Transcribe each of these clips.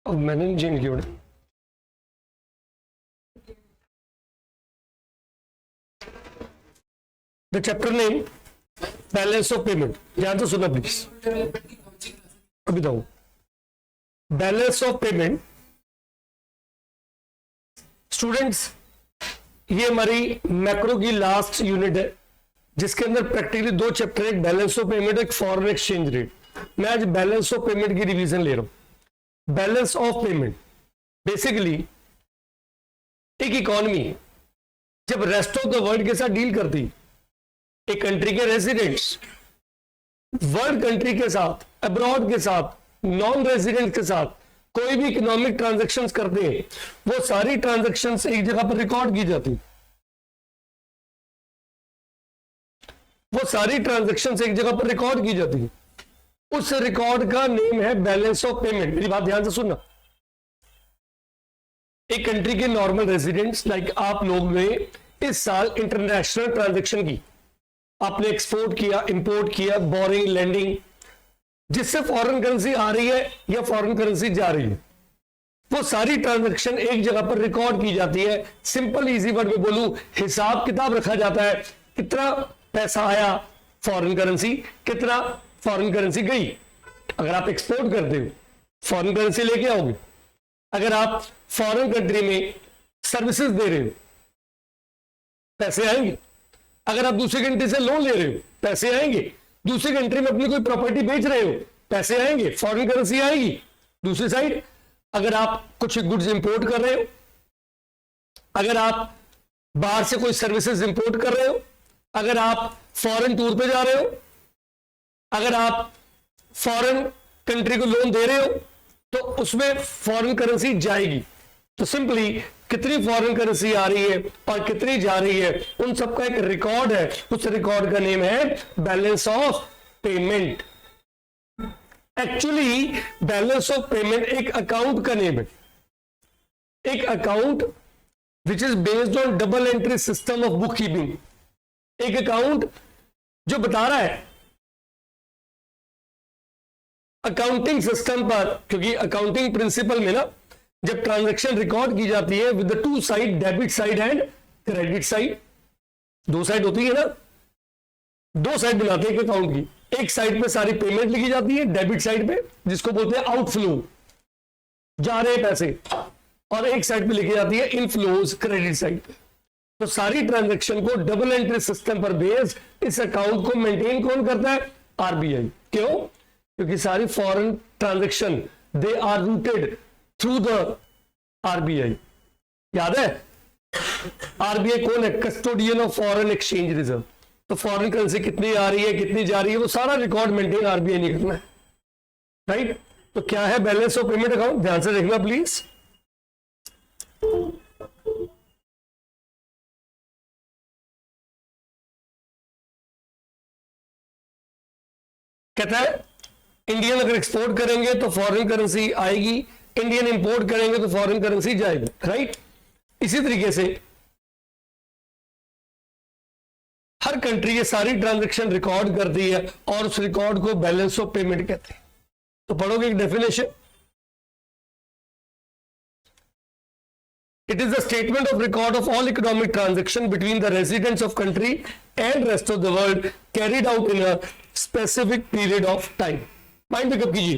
अब मैंने नहीं चेंज किया। The chapter name balance of payment, ध्यान से सुनना प्लीज। अभी बताऊं बैलेंस ऑफ पेमेंट स्टूडेंट्स, ये हमारी मैक्रो की लास्ट यूनिट है जिसके अंदर प्रैक्टिकली दो चैप्टर, एक बैलेंस ऑफ पेमेंट, एक फॉरेन एक्सचेंज रेट। मैं आज बैलेंस ऑफ पेमेंट की रिवीजन ले रहा हूं। बैलेंस ऑफ पेमेंट बेसिकली एक इकॉनमी जब रेस्ट ऑफ द वर्ल्ड के साथ डील करती, एक कंट्री के रेजिडेंट्स वर्ल्ड कंट्री के साथ, अब्रॉड के साथ, नॉन रेजिडेंट के साथ कोई भी इकोनॉमिक ट्रांजैक्शंस करते हैं, वो सारी ट्रांजैक्शंस एक जगह पर रिकॉर्ड की जाती, वो सारी ट्रांजैक्शंस एक जगह पर रिकॉर्ड की जाती। उस रिकॉर्ड का नेम है बैलेंस ऑफ पेमेंट। मेरी बात ध्यान से सुनना। एक कंट्री के नॉर्मल रेजिडेंट्स लाइक आप लोग ने इस साल इंटरनेशनल ट्रांजैक्शन की, आपने एक्सपोर्ट किया, इंपोर्ट किया, बोरिंग, लैंडिंग, जिससे फॉरेन करेंसी आ रही है या फॉरेन करेंसी जा रही है, वो सारी ट्रांजैक्शन एक जगह पर रिकॉर्ड की जाती है। सिंपल इजी वर्ड में बोलूं, हिसाब किताब रखा जाता है, कितना पैसा आया फॉरेन करेंसी, कितना फॉरेन करेंसी गई। अगर आप एक्सपोर्ट करते हो फॉरेन करेंसी लेके आओगे, अगर आप फॉरेन कंट्री में सर्विसेज दे रहे हो पैसे आएंगे, अगर आप दूसरी कंट्री से लोन ले रहे हो पैसे आएंगे, दूसरी कंट्री में अपनी कोई प्रॉपर्टी बेच रहे हो पैसे आएंगे, फॉरेन करेंसी आएगी। दूसरी साइड अगर आप कुछ गुड्स इंपोर्ट कर रहे हो, अगर आप बाहर से कोई सर्विसेज इंपोर्ट कर रहे हो, अगर आप फॉरेन टूर पे जा रहे हो, अगर आप फॉरेन कंट्री को लोन दे रहे हो, तो उसमें फॉरेन करेंसी जाएगी। तो सिंपली कितनी फॉरेन करेंसी आ रही है और कितनी जा रही है, उन सबका एक रिकॉर्ड है। उस रिकॉर्ड का नेम है balance of payment. Actually balance of payment एक अकाउंट का नेम है, एक account which is based on double entry system of book keeping. एक अकाउंट जो बता रहा है अकाउंटिंग सिस्टम पर, क्योंकि अकाउंटिंग प्रिंसिपल में ना जब ट्रांजैक्शन रिकॉर्ड की जाती है with the two side, debit side and credit side, दो साइड होती है ना, दो साइड बनाते हैं अकाउंट की। एक साइड पे सारी पेमेंट लिखी जाती है डेबिट साइड पे, जिसको बोलते हैं आउटफ्लो, जा रहे पैसे, और एक साइड पे लिखी जाती है इनफ्लोज, क्रेडिट साइड पे। तो सारी ट्रांजैक्शन को डबल एंट्री सिस्टम पर बेस्ड इस अकाउंट को मेंटेन कौन करता है? आरबीआई। क्यों? क्योंकि सारी foreign transaction they are routed through the RBI. याद है आरबीआई कौन है? Custodian of foreign exchange reserve. तो फॉरेन करेंसी कितनी आ रही है, कितनी जा रही है, वो सारा रिकॉर्ड मेंटेन आरबीआई नहीं करना है, राइट? तो क्या है बैलेंस ऑफ पेमेंट अकाउंट? ध्यान से देखना प्लीज। कहता है इंडियन अगर एक्सपोर्ट करेंगे तो फॉरेन करेंसी आएगी, इंडियन इंपोर्ट करेंगे तो फॉरेन करेंसी जाएगी, राइट? इसी तरीके से हर कंट्री ये सारी ट्रांजैक्शन रिकॉर्ड करती है और उस रिकॉर्ड को बैलेंस ऑफ पेमेंट कहते हैं। तो पढ़ोगे एक definition, it is the statement of record of all economic transaction between the residents of country and rest of the world carried out in a specific period of time. Mind pickup कीजिए।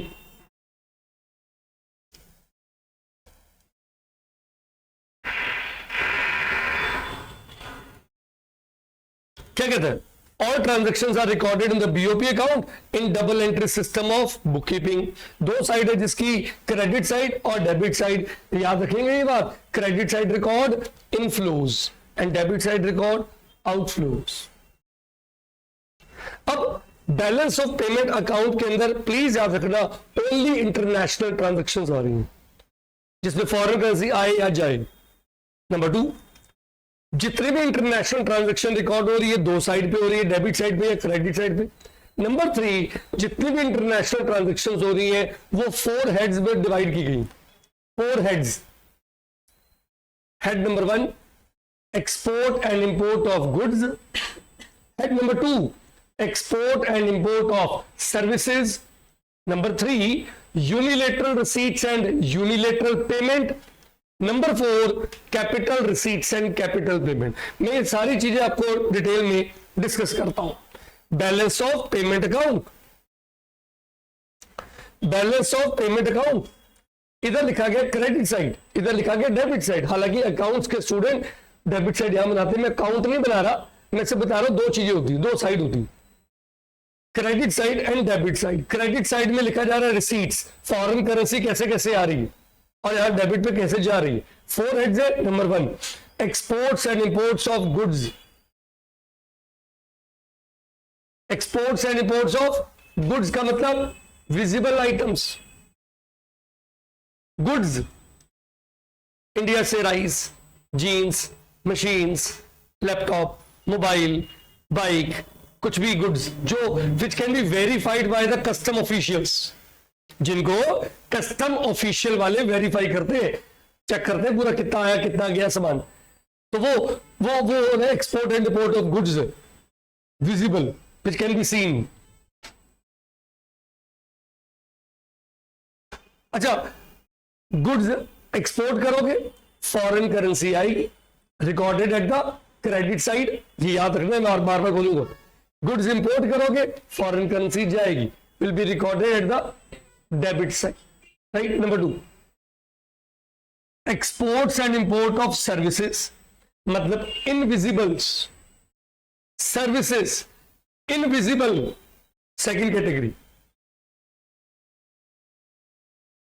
क्या कहते हैं? All transactions are recorded in the BOP account in double entry system of bookkeeping. दो side है जिसकी, credit side और debit side. याद रखेंगे ये बात, credit side record inflows and debit side record outflows. अब बैलेंस ऑफ पेमेंट अकाउंट के अंदर प्लीज याद रखना ओनली इंटरनेशनल ट्रांजेक्शन आ रही हैं जिसमें फॉरेन करेंसी आए या जाए। नंबर 2, जितने भी इंटरनेशनल ट्रांजैक्शन रिकॉर्ड हो रही है दो साइड पे हो रही है, डेबिट साइड पे या क्रेडिट साइड पे। नंबर 3, जितनी भी इंटरनेशनल ट्रांजैक्शन हो रही है वो 4 हेड्स में डिवाइड की गई। 4 heads. Head number 1 export and import of goods, head number 2 export and import of services, number 3 unilateral receipts and unilateral payment. Number 4 capital receipts and capital payment. मैं ये सारी चीजें आपको डिटेल में डिस्कस करता हूं। Balance of payment account, balance of payment account, इधर लिखा गया क्रेडिट साइड, इधर लिखा गया डेबिट साइड। हालांकि अकाउंट्स के स्टूडेंट डेबिट साइड यहां बनाते हैं, मैं काउंट नहीं बना रहा, मैं से बता रहा हूं दो चीजें होती है, दो साइड होती है, credit side and debit side. Credit side में लिखा जा रहा है रिसीट्स, फॉरेन करेंसी कैसे कैसे आ रही है, और यहां डेबिट पे कैसे जा रही है। 4 हेड्स है। Number 1 exports and imports of goods, exports and imports of goods का मतलब विजिबल आइटम्स, गुड्स, इंडिया से rice, jeans, machines, laptop, mobile, bike, कुछ भी गुड्स जो which can be verified by the custom officials, जिनको custom official वाले verify करते हैं, चेक करते हैं पूरा कितना आया कितना गया सामान, तो वो export and import of goods visible which can be seen. अच्छा, गुड्स एक्सपोर्ट करोगे, फॉरेन करेंसी आएगी, recorded at the credit side, ये याद रखना है, मैं और बार बार बोलूंगा। गुड्स इंपोर्ट करोगे, फॉरेन करेंसी जाएगी, will be recorded at the debit side, right. Number 2 exports and import of services, मतलब invisibles, services invisible, second category.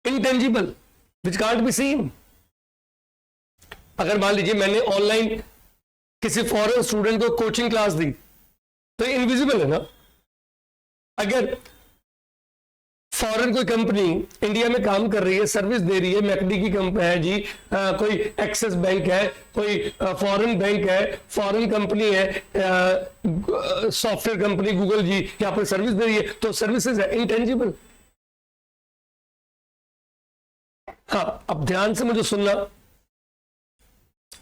Intangible which can't be seen, अगर मान लीजिए मैंने ऑनलाइन किसी फॉरेन स्टूडेंट को coaching class दी तो invisible है ना। अगर फॉरेन कोई कंपनी इंडिया में काम कर रही है, सर्विस दे रही है, मैकडी की कंपनी है जी, कोई एक्सिस बैंक है, कोई फॉरेन बैंक है, फॉरेन कंपनी है, सॉफ्टवेयर कंपनी गूगल जी यहाँ पर सर्विस दे रही है, तो सर्विसेज है इंटेंजिबल। हाँ, अब ध्यान से मुझे सुनना,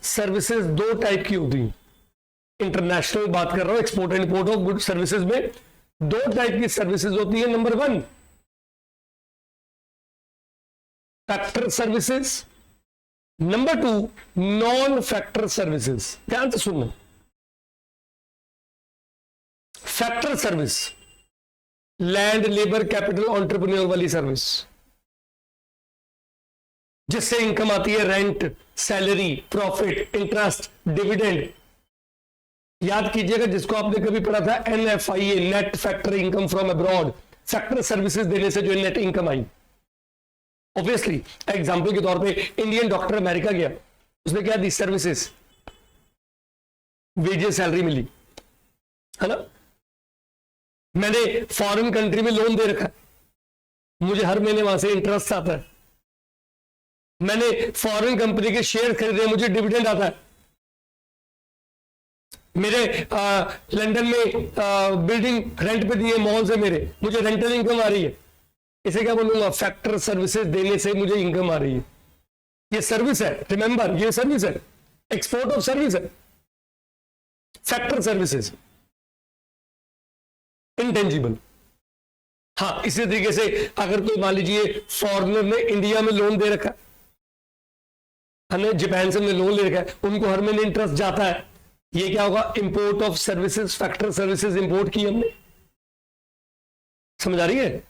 सर्विसेज दो टाइप की होती हैं, इंटरनेशनल बात कर रहा हूं, export and import of good services में दो टाइप की सर्विसेज होती है। Number 1 factor services, number 2 non factor services. ध्यान से सुनना, factor service land labour capital entrepreneur वाली सर्विस, जिससे इनकम आती है rent, salary, profit, interest, dividend. याद कीजिएगा, जिसको आपने कभी पढ़ा था NFIA, net factor income from abroad, factor services देने से जो नेट इनकम आई। ऑब्वियसली एग्जांपल के तौर पे इंडियन डॉक्टर अमेरिका गया, उसने क्या दी, सर्विसेज, वेजेस, सैलरी मिली, है ना। मैंने फॉरेन कंट्री में लोन दे रखा है, मुझे हर महीने वहां से इंटरेस्ट आता है। मैंने फॉरेन कंपनी के शेयर खरीदे, मुझे डिविडेंड आता है। मेरे लंदन में बिल्डिंग रेंट पे दिए, मॉल्स है मेरे, मुझे रेंटल इनकम आ रही है। इसे क्या बोलूंगा, फैक्टर सर्विसेज देने से मुझे इनकम आ रही है। ये सर्विस है, रिमेंबर ये सर्विस है, एक्सपोर्ट ऑफ सर्विस है, फैक्टर सर्विसेज इंटेंजिबल। हाँ, इसी तरीके से अगर कोई मान लीजिए फॉरेनर ने इंडिया में लोन दे रखा है, जापान से हमने लोन ले रखा है, उनको हर महीने इंटरेस्ट जाता है, ये क्या होगा, import of services, factor services import की हमने। समझ आ रही है।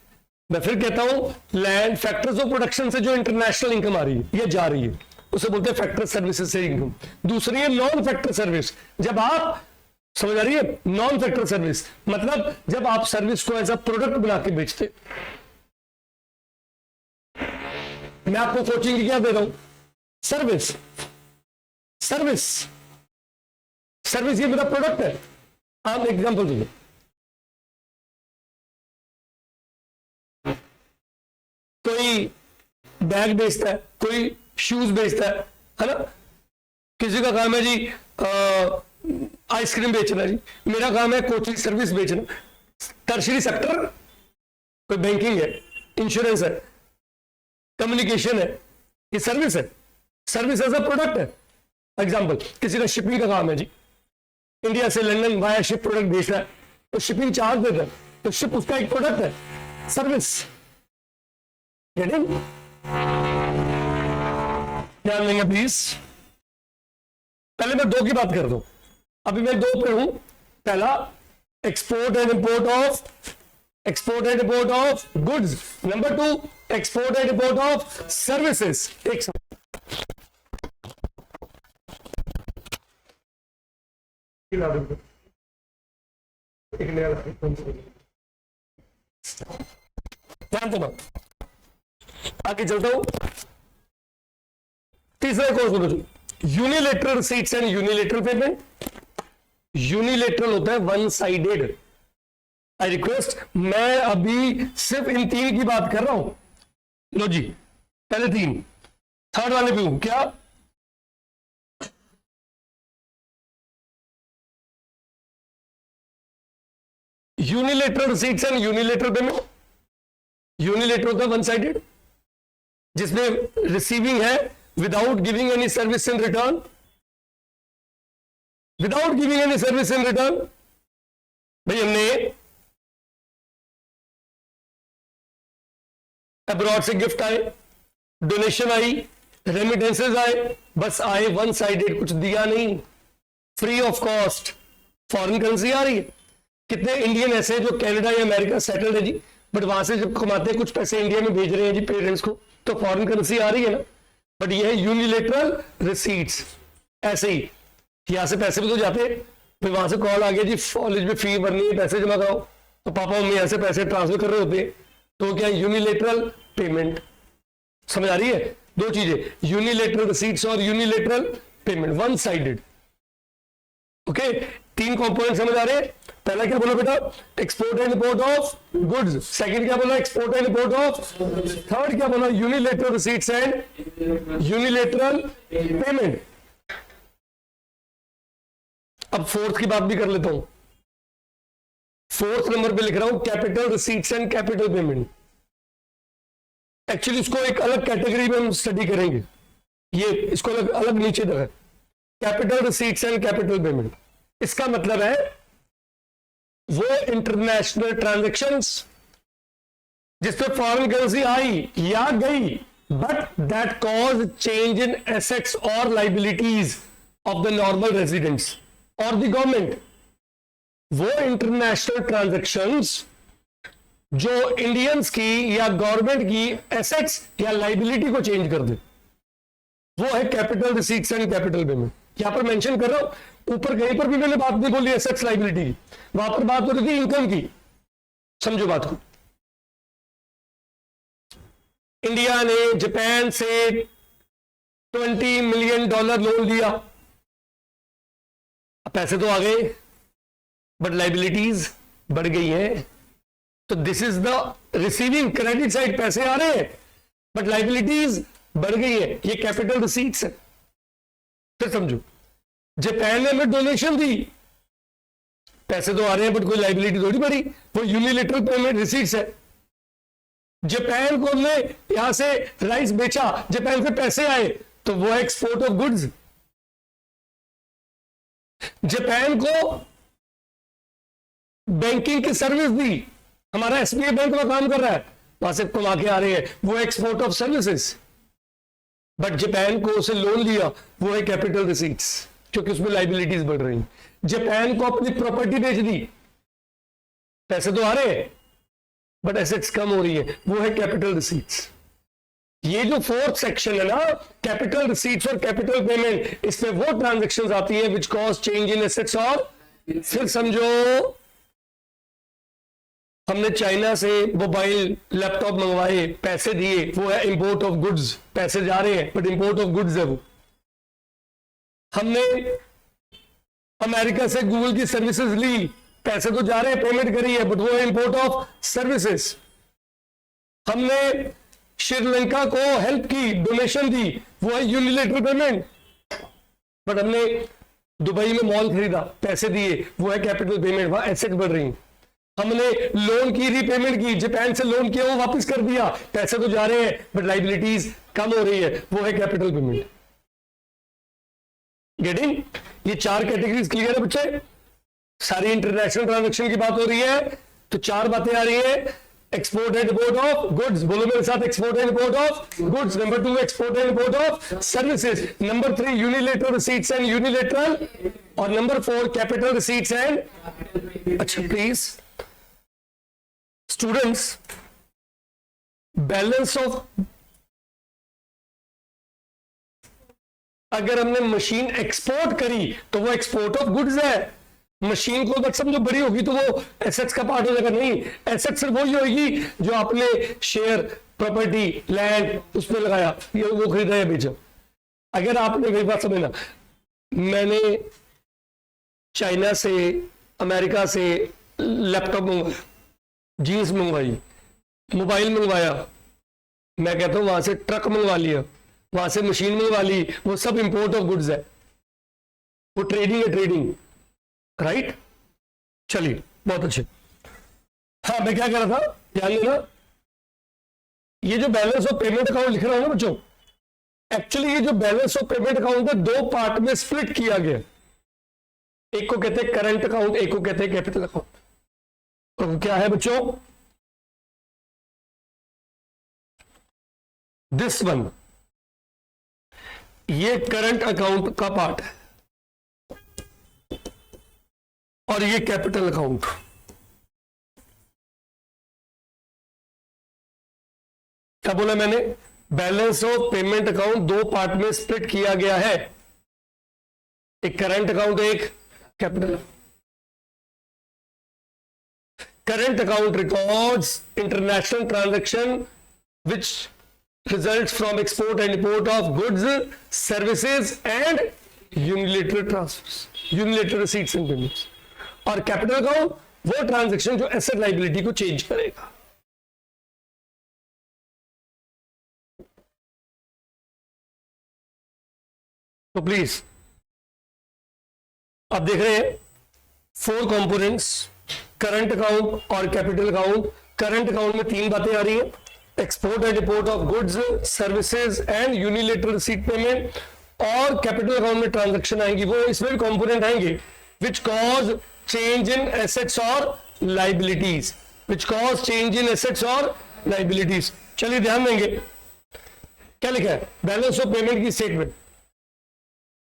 मैं फिर कहता हूं, लैंड फैक्टर्स ऑफ प्रोडक्शन से जो इंटरनेशनल इनकम आ रही है, ये जा रही है, उसे बोलते हैं फैक्टर सर्विसेज से इनकम। दूसरी है नॉन फैक्टर सर्विस, जब आप, समझ आ रही है, नॉन फैक्टर सर्विस मतलब जब आप सर्विस को एज अ प्रोडक्ट बना के बेचते। मैं आपको कोचिंग की क्या दे रहा हूं, सर्विस, सर्विस, सर्विस ये मेरा प्रोडक्ट है। आप एग्जांपल दीजिए, कोई बैग बेचता है, कोई शूज बेचता है ना। किसी का काम है जी आइसक्रीम बेचना, जी मेरा काम है कोचिंग सर्विस बेचना। टर्शरी सेक्टर, कोई बैंकिंग है, इंश्योरेंस है, कम्युनिकेशन है, ये सर्विस है। सर्विस एज अ प्रोडक्ट है। एग्जांपल, किसी का शिपिंग का काम है जी, इंडिया से लंदन वाया शिप प्रोडक्ट बेचना है, तो शिपिंग चार्ज देता है, तो शिप उसका एक प्रोडक्ट है, सर्विस। गेटिंग? ध्यान देंगे प्लीज। पहले मैं दो की बात कर दूं, अभी मैं दो पे हूं। पहला export and import of goods, number two export and import of services. एक ध्यान देना, आगे चलता हूं। तीसरा कोर्स बोलो जी, unilateral receipts and unilateral payment. Unilateral होता है वन साइडेड। आई रिक्वेस्ट, मैं अभी सिर्फ इन तीन की बात कर रहा हूं। लो जी, पहले तीन, थर्ड वाले पे हूं क्या? Unilateral receipts and unilateral payment. Unilateral होता है वन साइडेड, जिसमें रिसीविंग है without giving any service in return. Without giving any service in return, भाई हमने अब्रॉड से गिफ्ट आए, डोनेशन आई, रेमिटेंसेज आए, बस आए, वन साइडेड, कुछ दिया नहीं, free of cost, foreign currency आ रही है। कितने इंडियन ऐसे हैं जो कनाडा या अमेरिका सेटल्ड है जी, बट वहां से जब कमाते हैं कुछ पैसे इंडिया में भेज रहे हैं जी पेरेंट्स को, तो फॉरेन करेंसी आ रही है ना, बट ये है यूनिलेटरल रिसीट्स। ऐसे ही यहां से पैसे भी तो जाते हैं, फिर वहां से कॉल आ गया जी कॉलेज में फी भरनी है, पैसे जमा कराओ, तो पापा मम्मी ऐसे पैसे ट्रांसफर कर रहे होते हैं, तो क्या यूनिलेटरल पेमेंट। समझ आ रही है? दो चीजें, यूनिलेटरल रिसीट्स और unilateral payment, one sided. Okay, तीन कंपोनेंट समझ आ रहे हैं? पहला क्या बोला बेटा? Export and import of goods. Second क्या बोला? Export and import of. Third क्या बोला? Unilateral receipts and unilateral payment. अब फोर्थ की बात भी कर लेता हूं। फोर्थ नंबर पे लिख रहा हूं capital receipts and capital payment. Actually इसको एक अलग कैटेगरी में हम स्टडी करेंगे, ये इसको अलग अलग नीचे तक है, capital receipts and capital payment. इसका मतलब है वो इंटरनेशनल ट्रांजैक्शंस जिसपे फॉरेन करेंसी आई या गई, but that cause change in assets और liabilities of the normal residents और द गवर्नमेंट। वो इंटरनेशनल ट्रांजैक्शंस जो इंडियंस की या गवर्नमेंट की एसेट्स या लाइबिलिटी को चेंज कर दे, वो है capital receipts and capital payment. यहां पर मेंशन कर रहा हूं, ऊपर कहीं पर भी मैंने बात नहीं बोली एसेट्स लाइबिलिटी की, वहां पर बात हो रही थी इनकम की। समझो बात को, इंडिया ने जापान से $20 मिलियन लोन लिया, पैसे तो आ गए बट लाइबिलिटीज बढ़ गई हैं, तो this is the receiving, credit side पैसे आ रहे हैं बट लाइबिलिटीज बढ़ गई है, ये कैपिटल रिसीट्स है। फिर समझो, जापान ने हमें डोनेशन दी, पैसे तो आ रहे हैं बट कोई लाइबिलिटी थोड़ी बढ़ी, वो यूनिलेटरल पेमेंट रिसीट्स है। जापान को हमने यहां से राइस बेचा, जापान से पैसे आए, तो वो है एक्सपोर्ट ऑफ गुड्स। जापान को बैंकिंग की सर्विस दी, हमारा एसबीआई बैंक में काम कर रहा है, वहां से कमा के आ रहे हैं, वो export of services. But Japan को उसे लोन लिया, वो है कैपिटल रिसीट्स, क्योंकि उसमें लाइबिलिटीज बढ़ रही। जापान को अपनी प्रॉपर्टी बेच दी, पैसे तो आ रहे हैं बट एसेट्स कम हो रही है, वो है कैपिटल रिसीट्स। ये जो फोर्थ सेक्शन है ना, कैपिटल रिसीट्स और कैपिटल पेमेंट, इसमें वो ट्रांजैक्शंस आती है विच कॉज चेंज इन एसेट्स और। फिर समझो, हमने चाइना से मोबाइल लैपटॉप मंगवाए, पैसे दिए, वो है इंपोर्ट ऑफ गुड्स, पैसे जा रहे हैं बट इंपोर्ट ऑफ गुड्स है वो। हमने अमेरिका से गूगल की सर्विसेज ली, पैसे तो जा रहे हैं, पेमेंट करी है, बट वो है इंपोर्ट ऑफ सर्विसेज। हमने श्रीलंका को हेल्प की, डोनेशन दी, वो है यूनिलेटरल पेमेंट। बट हमने दुबई में मॉल खरीदा, पैसे दिए, वो है कैपिटल पेमेंट, वहां एसेट बढ़ रही। हमने लोन की रीपेमेंट की, जापान से लोन किया, वो वापस कर दिया, पैसे तो जा रहे हैं बट लाइबिलिटीज कम हो रही है, वो है कैपिटल पेमेंट। गेटिंग? ये चार कैटेगरीज क्लियर है बच्चे? सारी इंटरनेशनल ट्रांजैक्शन की बात हो रही है, तो चार बातें आ रही है। Export and import of goods, बोलो मेरे साथ, export and import of goods. Number 2 export and import of services. Number 3 unilateral receipts and unilateral, और नंबर 4 कैपिटल रिसीट्स एंड। अच्छा प्लीज स्टूडेंट्स, बैलेंस ऑफ, अगर हमने मशीन एक्सपोर्ट करी तो वो एक्सपोर्ट ऑफ गुड्स है। मशीन को बस समझो बड़ी होगी तो वो एसेट्स का पार्ट हो जाएगा, नहीं, एसेट सिर्फ वही होगी जो आपने शेयर, प्रॉपर्टी, लैंड उस पर लगाया, ये वो खरीदा या बेचा। अगर आपने, मेरी बात समझना, मैंने चाइना से, अमेरिका से लैपटॉप मंगवाया, जीन्स मंगवाई, मोबाइल मंगवाया, मैं कहता हूं वहां से ट्रक मंगवा लिया, वहां से मशीन मंगवा ली, वो सब इंपोर्ट ऑफ गुड्स है, वो ट्रेडिंग है, ट्रेडिंग, राइट। चलिए बहुत अच्छे। हाँ मैं क्या कह रहा था, ध्यान देना, ये जो बैलेंस ऑफ पेमेंट अकाउंट लिख रहा हूं ना बच्चों, एक्चुअली ये जो बैलेंस ऑफ पेमेंट अकाउंट है 2 पार्ट में स्प्लिट किया गया। एक को कहते हैं करंट अकाउंट, एक को कहते हैं कैपिटल अकाउंट। तो क्या है बच्चों, दिस वन, ये करंट अकाउंट का पार्ट है और ये कैपिटल अकाउंट। क्या बोला मैंने, balance of payment account 2 part में स्प्लिट किया गया है, एक करंट अकाउंट, एक capital. Current account records international transaction which results from export and import of goods, services and unilateral transfers, unilateral receipts and payments। और कैपिटल अकाउंट वो transaction जो asset liability को चेंज करेगा। तो प्लीज आप देख रहे हैं 4 कंपोनेंट्स, करंट अकाउंट और कैपिटल अकाउंट। करंट अकाउंट में 3 बातें आ रही हैं, export and import of goods, services and unilateral receipt payment. और कैपिटल अकाउंट में ट्रांजैक्शन आएंगी, वो इसमें भी कंपोनेंट आएंगे which cause change in assets और liabilities, which cause change in assets और लाइबिलिटीज। चलिए ध्यान देंगे क्या लिखा है, बैलेंस ऑफ पेमेंट की statement,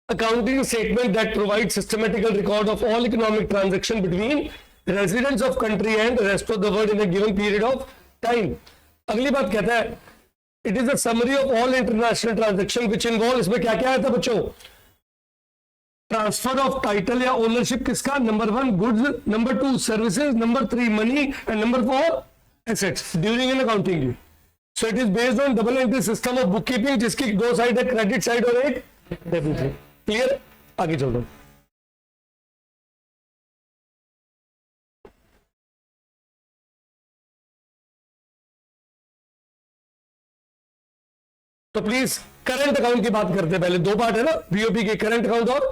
accounting statement that provides systematical record of all economic transaction between residents of country and the rest of the world in a given period of time। अगली बात कहता है it is a summary of all international transaction which involve, इसमें क्या क्या आया था बच्चों, ट्रांसफर ऑफ टाइटल या ओनरशिप किसका, number 1 goods, number 2 services, number 3 money and number 4 assets during an accounting year. So it is based on double entry system of book keeping जिसकी 2 side है, क्रेडिट साइड और एक debit side. Clear, आगे चल रहा हूं। तो प्लीज करंट अकाउंट की बात करते हैं, पहले 2 पार्ट है ना बीओपी के, करंट अकाउंट और,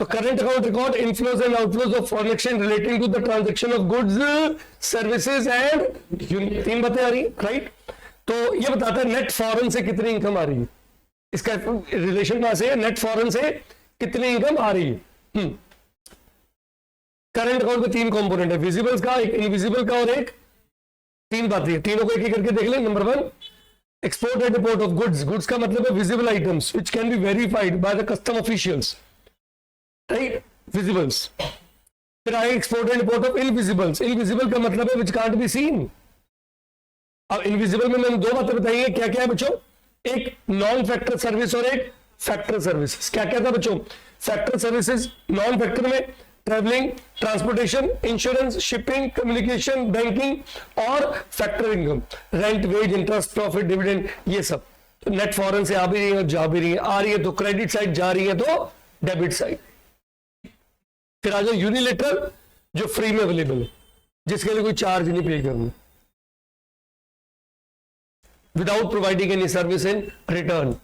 तो current account record inflows and outflows of foreign exchange relating to the transaction of goods, services and 3 बातें आ रही है, राइट। तो ये बताता है नेट फॉरेन से कितनी इनकम आ रही है, इसका रिलेशन कहां से है, नेट फॉरेन से कितनी इनकम आ रही है। करंट अकाउंट में 3 कंपोनेंट है, विजिबल्स का, एक इनविजिबल का और एक, 3 बातें हैं, तीनों को एक एक करके देख लें। Number 1 export and import of goods, goods का मतलब है visible items which can be verified by the custom officials, right, visibles. फिर आए export and import of invisibles, invisible का मतलब है विच कांट बी सीन। अब इनविजिबल में मैंने 2 बातें बताई है, क्या क्या है बच्चों, एक नॉन फैक्टर सर्विस और एक फैक्टर सर्विसेज। क्या क्या था बच्चों, फैक्टर सर्विसेज नॉन फैक्टर में traveling, transportation, insurance, shipping, communication, banking और factor income, rent, wage, interest, profit, dividend, ये सब। तो नेट फॉरेन से आ भी रही है, जा भी रही है, आ रही है तो क्रेडिट साइड, जा रही है तो डेबिट साइड। फिर आ जाओ यूनिलेटरल जो फ्री में अवेलेबल है, जिसके लिए कोई चार्ज नहीं पे करना, without providing any service in return,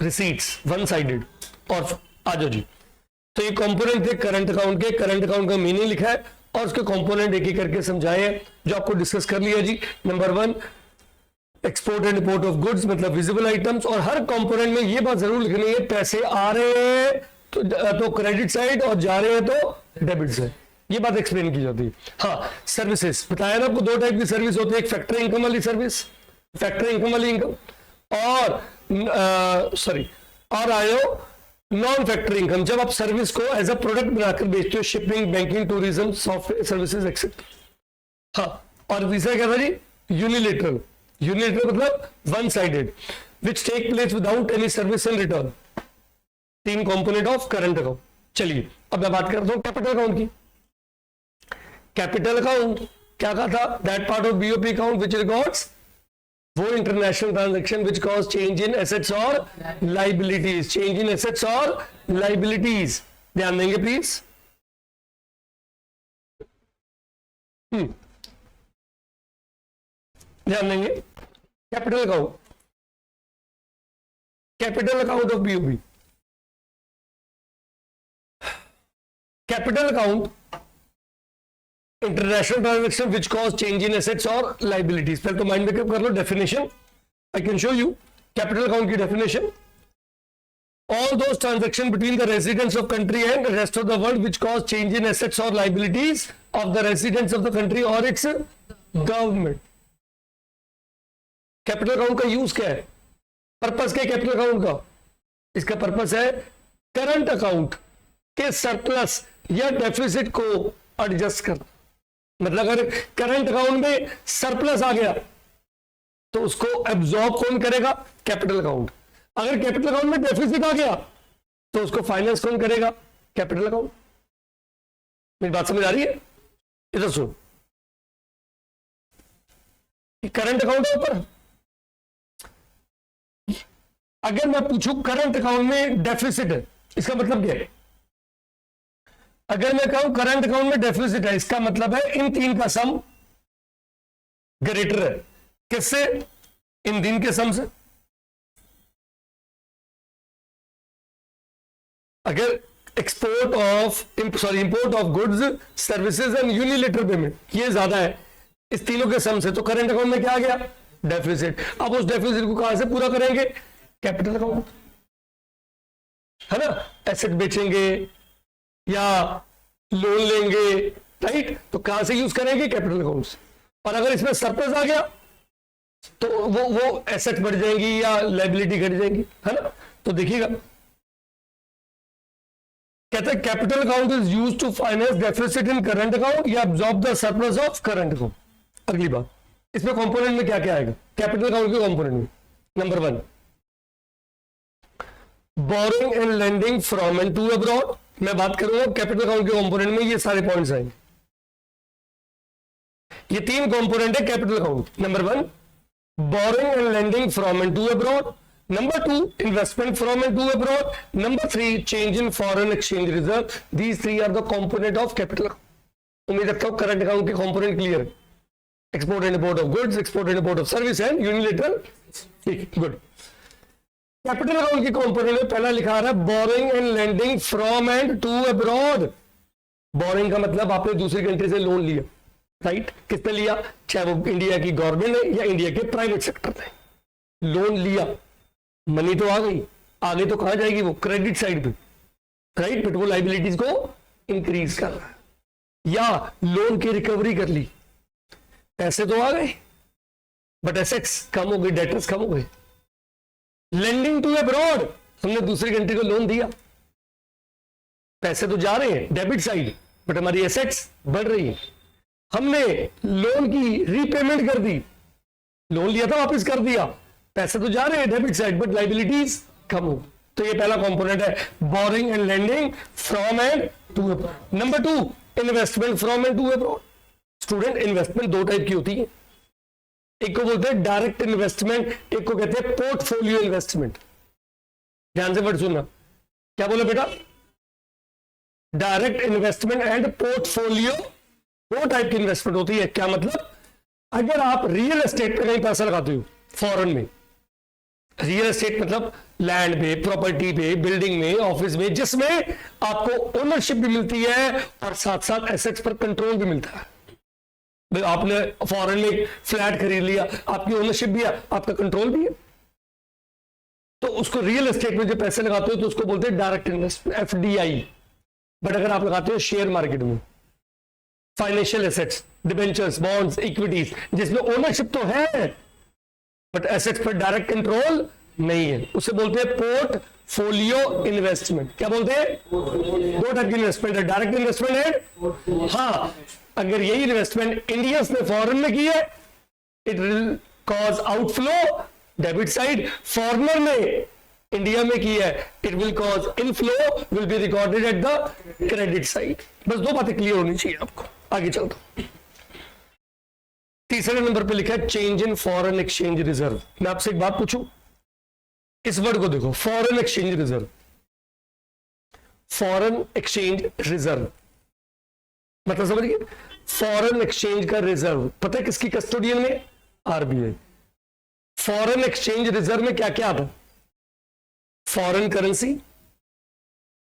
receipts, one sided. और आ जाओ जी, तो ये कंपोनेंट थे करंट अकाउंट के, करंट अकाउंट का मीनिंग लिखा है और उसके कंपोनेंट एक एक करके समझाए हैं जो आपको डिस्कस कर लिया जी। Number 1 export and import of goods मतलब विजिबल आइटम्स, और हर कंपोनेंट में ये बात जरूर लिखनी है, पैसे आ रहे हैं तो क्रेडिट साइड और जा रहे हैं तो डेबिट साइड। ये बात एक्सप्लेन की जाती है। हाँ, सर्विसेज बताया ना आपको, दो टाइप की सर्विस होती है, एक फैक्टरी इनकम वाली सर्विस, फैक्टरी इनकम वाली इनकम, और आयो नॉन फैक्टरी इनकम, जब आप सर्विस को एज अ प्रोडक्ट बनाकर बेचते हो, shipping, banking, tourism, software services etcetera. हाँ, और तीसरा क्या था जी, यूनिलेटरल। यूनिलेटरल मतलब one sided, which take place without any service in return. तीन कंपोनेंट ऑफ करंट अकाउंट। चलिए अब मैं बात करता हूं कैपिटल अकाउंट की। कैपिटल अकाउंट क्या कहा था, that part of BOP account which records वो international transaction which cause change in assets और लाइबिलिटीज, चेंज इन एसेट्स और लाइबिलिटीज। ध्यान देंगे प्लीज। ध्यान देंगे, capital account, capital account of BOP, capital account international transaction which cause change in assets और liabilities. पहले तो माइंड मेकअप कर लो, definition I can show you. Capital account की definition, all those transactions between the residents of country and the rest of the world which cause change in assets or liabilities of the residents of the country or its government। Capital account का use क्या है, purpose क्या है capital account का? इसका purpose है current account के surplus या डेफिसिट को एडजस्ट करना। मतलब अगर करंट अकाउंट में सरप्लस आ गया तो उसको एब्जॉर्ब कौन करेगा, कैपिटल अकाउंट। अगर कैपिटल अकाउंट में डेफिसिट आ गया तो उसको फाइनेंस कौन करेगा, कैपिटल अकाउंट। मेरी बात समझ आ रही है? इधर सुनो, करंट अकाउंट है ऊपर, अगर मैं पूछूं करंट अकाउंट में डेफिसिट है, इसका मतलब क्या है? अगर मैं कहूं करंट अकाउंट में डेफिसिट है, इसका मतलब है इन तीन का सम ग्रेटर है। किससे? इन तीन के सम से। अगर import of goods, services and unilateral payment ये ज्यादा है इस तीनों के सम से, तो करंट अकाउंट में क्या आ गया, डेफिसिट। अब उस डेफिसिट को कहां से पूरा करेंगे, कैपिटल अकाउंट, है ना। एसेट बेचेंगे या लोन लेंगे, राइट, तो कहां से यूज करेंगे, कैपिटल अकाउंट से। और अगर इसमें सरप्लस आ गया तो वो एसेट बढ़ जाएंगी या लायबिलिटी घट जाएंगी, है ना। तो देखिएगा, कहते हैं capital account is used to finance deficit in current account या absorb the surplus of current account. अगली बात, इसमें कंपोनेंट में क्या क्या आएगा कैपिटल अकाउंट के कंपोनेंट में? Number 1, borrowing and lending from and to abroad. मैं बात करूंगा कैपिटल अकाउंट के कंपोनेंट में, ये सारे पॉइंट्स आएंगे। ये तीन कंपोनेंट है capital account. Number 1, borrowing and lending from and to abroad. Number 2, investment from and to abroad. Number 3, change in foreign exchange reserve. These three are the component of capital account. उम्मीद रखता हूं current account के component clear है। Export and import of goods, export and import of service and unilateral. ठीक, good. Capital account के component में पहला लिखा रहा है borrowing and lending from and to abroad. Borrowing का मतलब आपने दूसरी कंट्री से लोन लिया, राइट। किस पे लिया, चाहे वो इंडिया की गवर्नमेंट है या इंडिया के प्राइवेट सेक्टर में लोन लिया, मनी तो आ गई, आगे तो कहां जाएगी, वो क्रेडिट साइड पे, राइट। बट वो लाइबिलिटीज को इंक्रीज कर रहा है, या लोन की रिकवरी कर ली, पैसे तो आ गए बट एसेट्स कम हो गई, डेटर्स कम हो गए। लेंडिंग टू अब्रॉड, हमने दूसरी कंट्री को लोन दिया, पैसे तो जा रहे हैं डेबिट साइड बट हमारी एसेट्स बढ़ रही है। हमने लोन की रीपेमेंट कर दी, लोन लिया था वापस कर दिया, पैसे तो जा रहे हैं डेबिट साइड बट लाइबिलिटीज कम हो। तो ये पहला कंपोनेंट है, borrowing and lending from and to abroad. Number 2, investment from and to abroad. Student, investment दो टाइप की होती है, एक को बोलते हैं डायरेक्ट इन्वेस्टमेंट, एक को कहते हैं पोर्टफोलियो इन्वेस्टमेंट। ध्यान से वर्ड सुनना, क्या बोला बेटा, डायरेक्ट इन्वेस्टमेंट एंड पोर्टफोलियो, दो टाइप की इन्वेस्टमेंट होती है। क्या मतलब, अगर आप रियल एस्टेट पे कहीं पैसा लगाते हो फॉरेन में, रियल एस्टेट मतलब लैंड पे, प्रॉपर्टी पे, बिल्डिंग में, ऑफिस में, जिसमें आपको ओनरशिप भी मिलती है और साथ साथ एसेट्स पर कंट्रोल भी मिलता है। भाई आपने फॉरेन में फ्लैट खरीद लिया, आपकी ओनरशिप भी है, आपका कंट्रोल भी है, तो उसको रियल एस्टेट में जो पैसे लगाते हो तो उसको बोलते हैं डायरेक्ट इन्वेस्टमेंट, एफडीआई। बट अगर आप लगाते हो शेयर मार्केट में, financial assets, debentures, bonds, equities, जिसमें ओनरशिप तो है बट एसेट्स पर डायरेक्ट कंट्रोल नहीं है, उसे बोलते हैं पोर्टफोलियो इन्वेस्टमेंट। क्या बोलते हैं? दो टाइप की इन्वेस्टमेंट है, डायरेक्ट इन्वेस्टमेंट है, हाँ, अगर यही इन्वेस्टमेंट इंडियंस ने फॉरेन में की है it will cause outflow debit side, foreigner ने इंडिया में की है it will cause inflow will be recorded at the credit side. बस दो बातें क्लियर होनी चाहिए आपको। आगे चलता हूं, तीसरे नंबर पे लिखा है change in foreign exchange reserve. मैं आपसे एक बात पूछूं, इस वर्ड को देखो, foreign exchange reserve, foreign exchange reserve मतलब समझिए, फॉरेन एक्सचेंज का रिजर्व पता है किसकी कस्टोडियन में? आरबीआई। फॉरेन एक्सचेंज रिजर्व में क्या क्या आता? Foreign currency,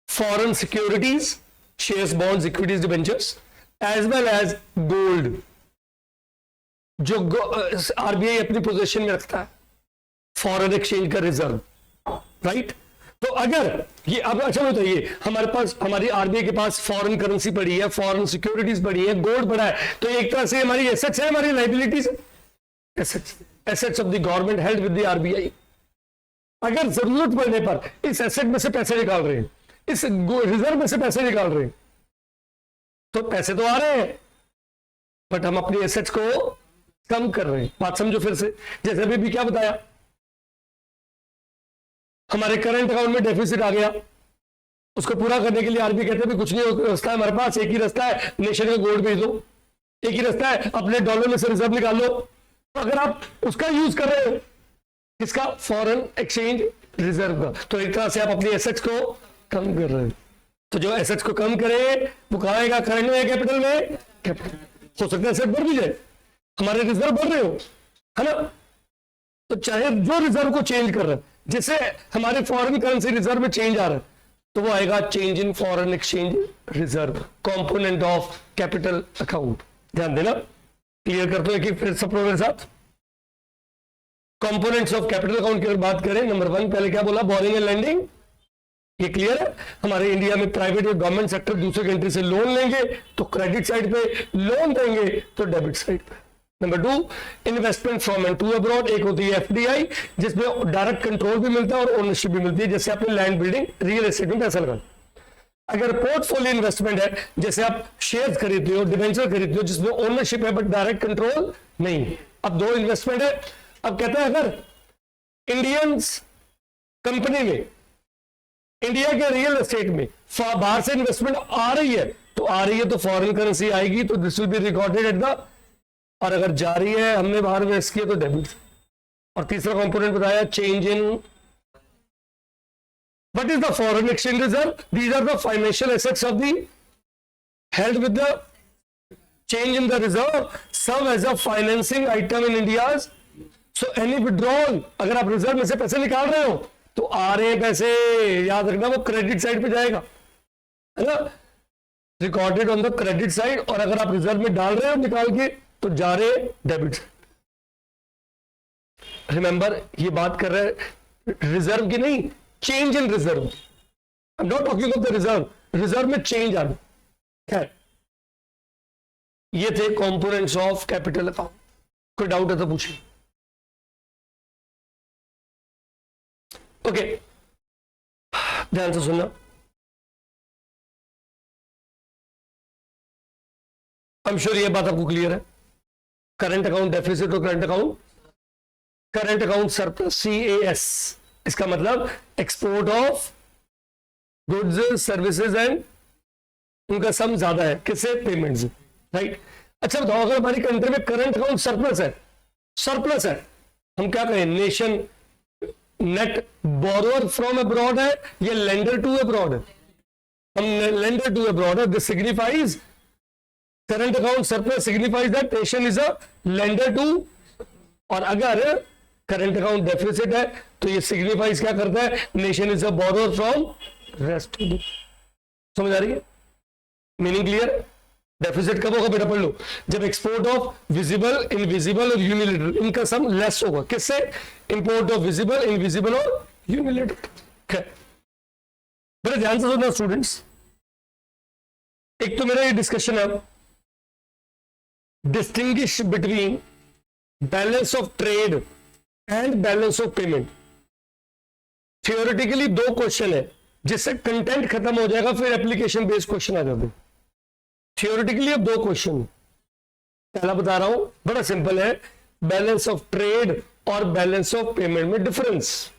foreign securities, shares, bonds, equities, debentures, as well as gold, जो आरबीआई अपनी पोजीशन में रखता है, फॉरेन एक्सचेंज का रिजर्व, राइट। तो अगर ये अब अच्छा बताइए, हमारे पास, हमारी आरबीआई के पास फॉरेन करेंसी पड़ी है, फॉरेन सिक्योरिटीज पड़ी है, गोल्ड पड़ा है, तो एक तरह से हमारी एसेट्स है, हमारी लाइबिलिटीज है, assets of the government held with the RBI. अगर जरूरत पड़ने पर इस एसेट में से पैसे निकाल रहे हैं, इस रिजर्व में से पैसे निकाल रहे हैं, तो पैसे तो आ रहे हैं बट हम अपनी एसेट्स को कम कर रहे हैं। बात समझो फिर से, जैसे अभी भी क्या बताया, हमारे करंट अकाउंट में डेफिसिट आ गया, उसको पूरा करने के लिए आरबीआई कहते हैं कुछ नहीं रास्ता है हमारे पास, एक ही रास्ता है, नेशन का गोल्ड भेज दो, एक ही रास्ता है, अपने डॉलर में से रिजर्व निकाल लो। तो अगर आप उसका यूज कर रहे हो, किसका? फॉरेन एक्सचेंज रिजर्व का, तो एक तरह से आप अपनी एसेट्स को कम कर रहे हैं। तो जो एसेट्स को कम करे वो कहाँ आएगा? करंट में, कैपिटल में? कैपिटल। हो सकता है एसेट बढ़ भी जाए, हमारे रिजर्व बढ़ रहे हो, है ना। तो चाहे जो रिजर्व को चेंज कर रहे हैं, जिससे हमारे फॉरेन करेंसी रिजर्व में चेंज आ रहा है, तो वो आएगा change in foreign exchange reserve, component of capital account. ध्यान देना, क्लियर करते हैं कि फिर सब मेरे साथ। कंपोनेंट्स ऑफ कैपिटल अकाउंट की अगर बात करें, नंबर 1 पहले क्या बोला? बोरिंग एंड लेंडिंग, ये क्लियर है। हमारे इंडिया में प्राइवेट और गवर्नमेंट सेक्टर दूसरे कंट्री से लोन लेंगे तो क्रेडिट साइड पे, लोन देंगे तो डेबिट साइड पे। Number 2, investment from and to abroad, एक होती है एफडीआई जिसमें डायरेक्ट कंट्रोल भी मिलता है और ओनरशिप भी मिलती है, जैसे आपने लैंड, बिल्डिंग, रियल एस्टेट में पैसा लगा। अगर पोर्टफोलियो इन्वेस्टमेंट है, जैसे आप शेयर्स खरीदते हो, डिबेंचर खरीदते हो, जिसमें ओनरशिप है बट डायरेक्ट कंट्रोल नहीं। अब दो इन्वेस्टमेंट है। अब कहता है अगर इंडियंस कंपनी में, इंडिया के रियल एस्टेट में बाहर से इन्वेस्टमेंट आ रही है, तो आ रही है तो फॉरेन करेंसी आएगी, तो this will be recorded at the, और अगर जा रही है, हमने बाहर इन्वेस्ट किया, तो डेबिट। और तीसरा कंपोनेंट बताया change in, what is the foreign exchange reserve? These are the financial assets of the held with the change in the reserve serve as a financing item in India's. So any withdrawal, अगर आप reserve में से पैसे निकाल रहे हो तो आ रहे हैं पैसे, याद रखना वो क्रेडिट साइड पे जाएगा, है ना, recorded on the credit side. और अगर आप रिजर्व में डाल रहे हो निकाल के तो जा रहे डेबिट साइड। रिमेंबर, ये बात कर रहे हैं रिजर्व की नहीं, change in reserve. I am not talking of the reserve, reserve में चेंज आना। खैर, ये थे कंपोनेंट्स ऑफ कैपिटल अकाउंट। कोई डाउट है तो पूछिए। ओके, ध्यान से सुनना। आई एम श्योर ये बात आपको क्लियर है। करंट अकाउंट डेफिसिट और करंट अकाउंट सरप्लस, CAS, इसका मतलब export of goods, services and उनका सम ज्यादा है, किससे? पेमेंट से, राइट। अच्छा बताओ, अगर हमारी कंट्री में करंट अकाउंट सरप्लस है, हम क्या कहें? Nation net borrower from abroad है या लेंडर टू अब्रॉड है? हम लेंडर टू अब्रॉड है। This signifies, current account surplus signifies that nation is a lender to. और अगर करंट अकाउंट डेफिसिट है तो ये सिग्निफाइज क्या करता है? Nation is a borrower from rest. समझ आ रही है? Meaning clear? डेफिसिट कब होगा बेटा? पढ़ लो, जब एक्सपोर्ट ऑफ विजिबल, इनविजिबल और यूनिलेटरल, इनका सम लेस होगा। किससे? इंपोर्ट ऑफ विजिबल, इनविजिबल और यूनिलेटरल। बड़े ध्यान से सुनना स्टूडेंट्स, एक तो मेरा ये डिस्कशन है distinguish between balance of trade and balance of payment. Theoretically दो क्वेश्चन है, जिससे कंटेंट खत्म हो जाएगा, फिर एप्लीकेशन बेस्ड क्वेश्चन आ जाते। थियोरेटिकली अब दो क्वेश्चन, पहला बता रहा हूं, बड़ा सिंपल है, बैलेंस ऑफ ट्रेड और बैलेंस ऑफ पेमेंट में डिफरेंस।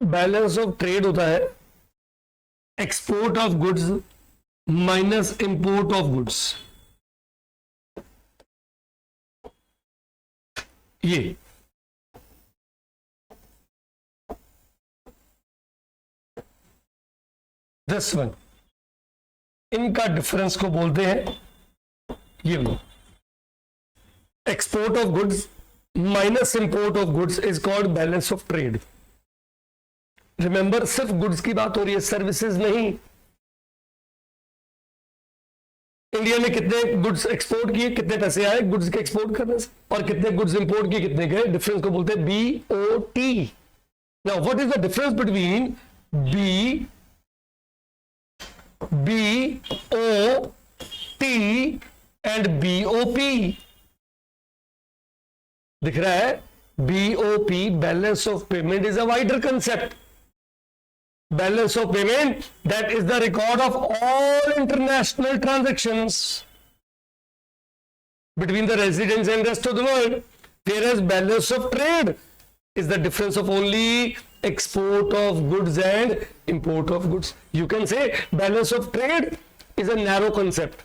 बैलेंस ऑफ ट्रेड होता है export of goods minus import of goods. ये दिस वन, इनका डिफरेंस को बोलते हैं ये लो, export of goods minus import of goods is called balance of trade. Remember, सिर्फ गुड्स की बात हो रही है, सर्विसेज नहीं। इंडिया ने कितने गुड्स एक्सपोर्ट किए, कितने पैसे आए गुड्स के एक्सपोर्ट करने से, और कितने गुड्स इंपोर्ट किए, कितने गए, डिफरेंस को बोलते हैं BOT। Now what is the difference between BOT and BOP? दिख रहा है, BOP balance of payment is a wider concept. Balance of payment, that is the record of all international transactions between the residents and rest of the world, whereas balance of trade is the difference of only export of goods and import of goods. You can say balance of trade is a narrow concept.